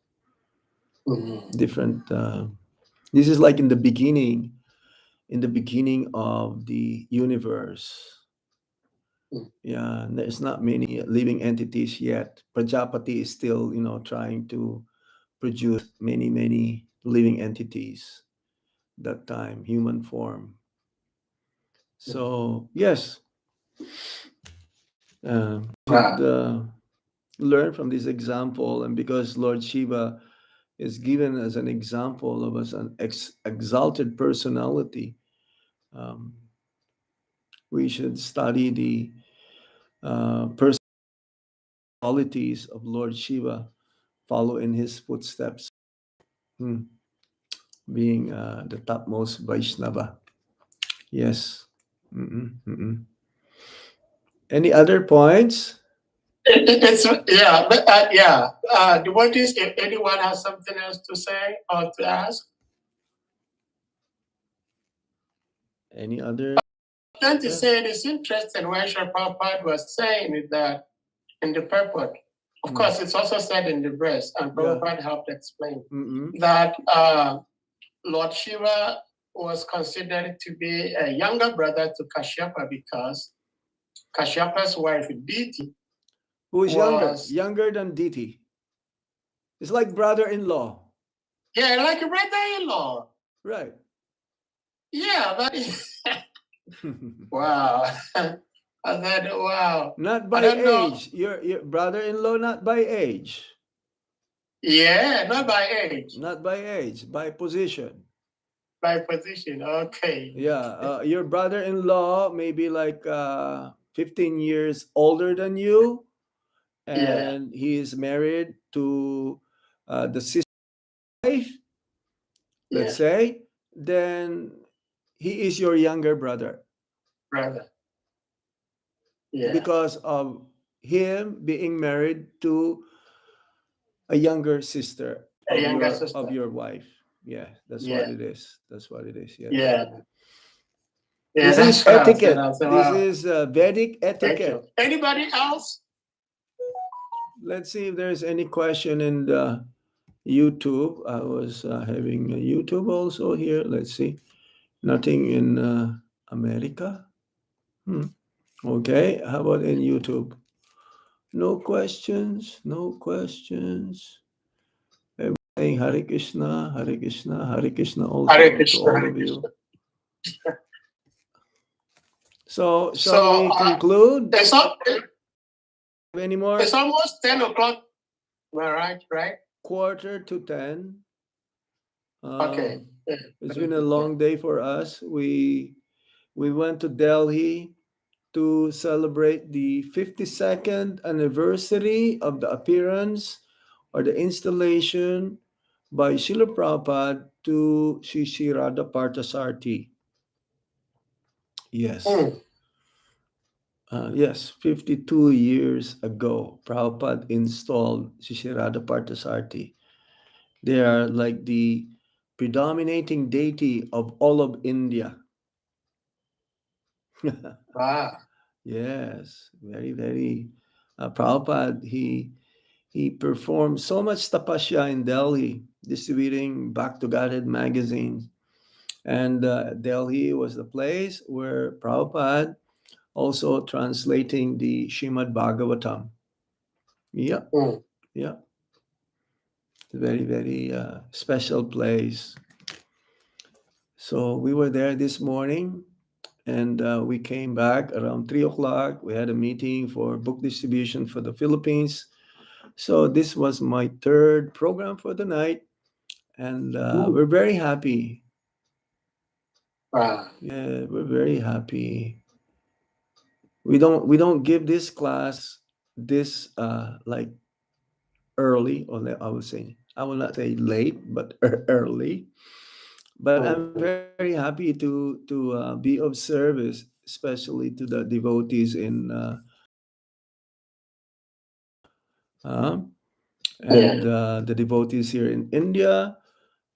Mhm. Different. This is like in the beginning of the universe. Mm. Yeah, there's not many living entities yet. Prajapati is still, trying to produce many living entities that time, human form. So yes, should Wow. learn from this example, and because Lord Shiva is given as an example of as an exalted personality, um, we should study the personalities of Lord Shiva, follow in his footsteps, hmm, being the topmost Vaishnava. Yes. Mm-mm, mm-mm. Any other points? It's yeah, but yeah. Devotees, if anyone has something else to say or to ask, Any other? trying to Yeah. say it is interesting what Sri Prabhupada was saying is that in the purport, of course, it's also said in the verse, and Prabhupada helped explain Mm-mm. that Lord Shiva was considered to be a younger brother to Kashyapa because Kashyapa's wife, Diti, Who is younger? was, Younger than Diti. It's like brother-in-law. yeah, like a brother-in-law. Right. Yeah, but wow. I said, wow. Not I by don't know. age. Your brother-in-law, not by age. Yeah, not by age, Not by age, by position. by position. Okay. Yeah, your brother-in-law may be like 15 years older than you, Yeah, and he is married to the sister wife, let's yeah, say, then he is your younger brother brother. Yeah, because of him being married to a younger sister a of younger your sister. wife. Yeah, that's what Yeah, it is. That's what it is. Yes. yeah, yeah. This That's is what I said. I etiquette. said, This wow. is Vedic Thank you. etiquette. Anybody else? Let's see if there's any question in the YouTube. I was having a YouTube also here. Let's see. Nothing in America. Hmm. Okay. How about in YouTube? No questions. No questions. saying Hare Krishna, Hare Krishna, Hare Krishna Hare also to Krishna, all Hare of you. Krishna. So, shall So we conclude? it's Any more? almost 10 o'clock. Am I right? Right? Quarter to 10. Okay. It's been a long day for us. We went to Delhi to celebrate the 52nd anniversary of the appearance or the installation by Srila Prabhupada to Sri Radha Parthasarthi. Yes. Mm. Yes, 52 years ago, Prabhupada installed Sri Radha Parthasarthi. They are like the predominating deity of all of India. Ah. Yes, very, very. Prabhupada, he performed so much tapasya in Delhi, distributing Back to Godhead magazines. And Delhi was the place where Prabhupada also translating the Shrimad Bhagavatam. Yeah, Mm. yeah. Very, very special place. So we were there this morning and we came back around 3 o'clock. We had a meeting for book distribution for the Philippines. So this was my third program for the night, and we're very happy. Ah. Yeah, we're very happy. We don't give this class this like early, or I will not say late, but early. But Mm. I'm very happy to be of service, especially to the devotees in uh, Yeah. and the devotees here in India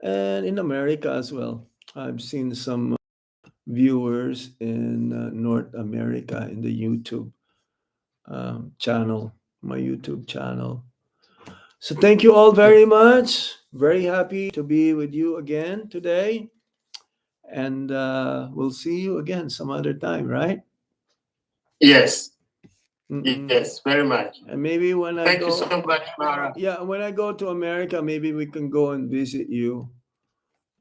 and in America as well. I've seen some viewers in North America in the YouTube channel, my YouTube channel. So thank you all very much. Very happy to be with you again today. And we'll see you again some other time, right? Yes. Mm-mm. Yes. Very much. And maybe when I Thank you go, so much, Mara. yeah, when I go to America, maybe we can go and visit you.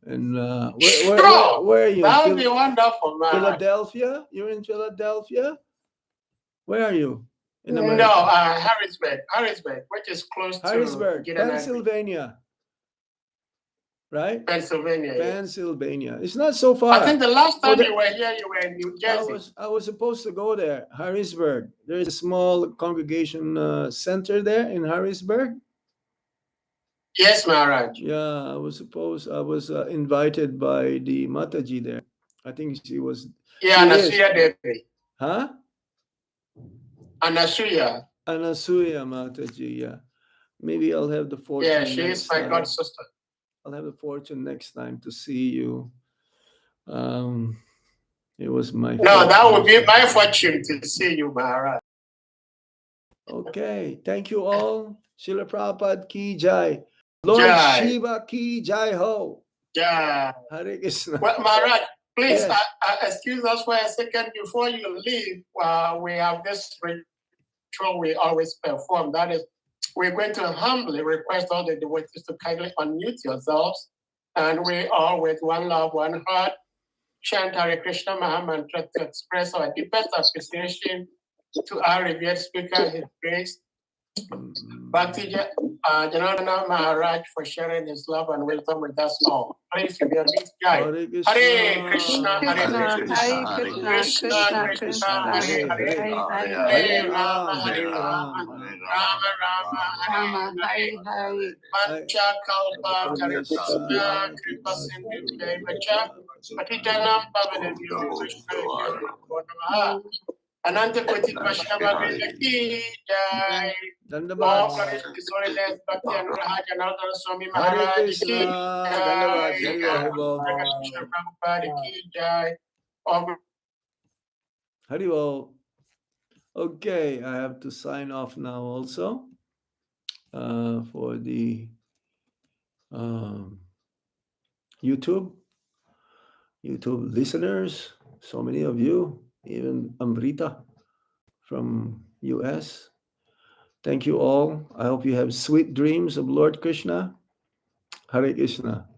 And Sure. where are you in That would be wonderful, Mara. Philadelphia? You're in Philadelphia? Where are you in No, America? Harrisburg, which is close to Harrisburg, Gidana, Pennsylvania, right? Pennsylvania. Yes. Pennsylvania. It's not so I far. think the last Oh, time you were here, you were in New Jersey. I was supposed to go there, Harrisburg. There's a small congregation center there in Harrisburg. Yes, Maharaj. Yeah, I was invited by the Mataji there. I think Yeah, she is. Anasuya Devi. Huh? Anasuya. Anasuya Mataji, yeah. Maybe I'll have the Yeah, fortune she is next my time. god sister. I'll have the fortune next time to see you. It was my No, that fortune. would be my fortune to see you, Maharaj. Okay, thank you all. Srila Prabhupada ki jai. Lord Jai. Shiva ki jai ho. Jai. Hare Krishna. Well, Maharaj, please Yes. excuse us for a second before you leave. We have this ritual we always perform. That is, we're going to humbly request all the devotees to kindly unmute yourselves. And we all, with one love, one heart, chant Hare Krishna Maha Mantra to express our deepest appreciation to our revered speaker, His Grace, Bhakti Janardana Maharaj, for sharing his love and wisdom with us all. Praise to their big guy. Hare Krishna. Hare Krishna, Hare Krishna, Krishna, Hare Krishna Krishna, Krishna, Krishna Hare Krishna, Hare, Hare Hare, Hare Rama, Hare Rama, Rama, Rama Rama, Hare Rama, Hare. Hare Hare. Mancha kalpa taripusya kripa sindhu jaivacha patitanam pavanebhyo vaishnavibhyo namo namaha. Ananta Koti Vaishnava Krishna ki jai. Dandabad. All glories to His Holiness Bhakti Anugraha Janardana Swami Hare Maharaj Krishna. ki Dandabad. jai. Haribol. Krishna Prabhupada ki jai. All Haribol. Okay, I have to sign off now also for the um, YouTube listeners. So many of you, even Amrita from US. Thank you all. I hope you have sweet dreams of Lord Krishna. Hare Krishna.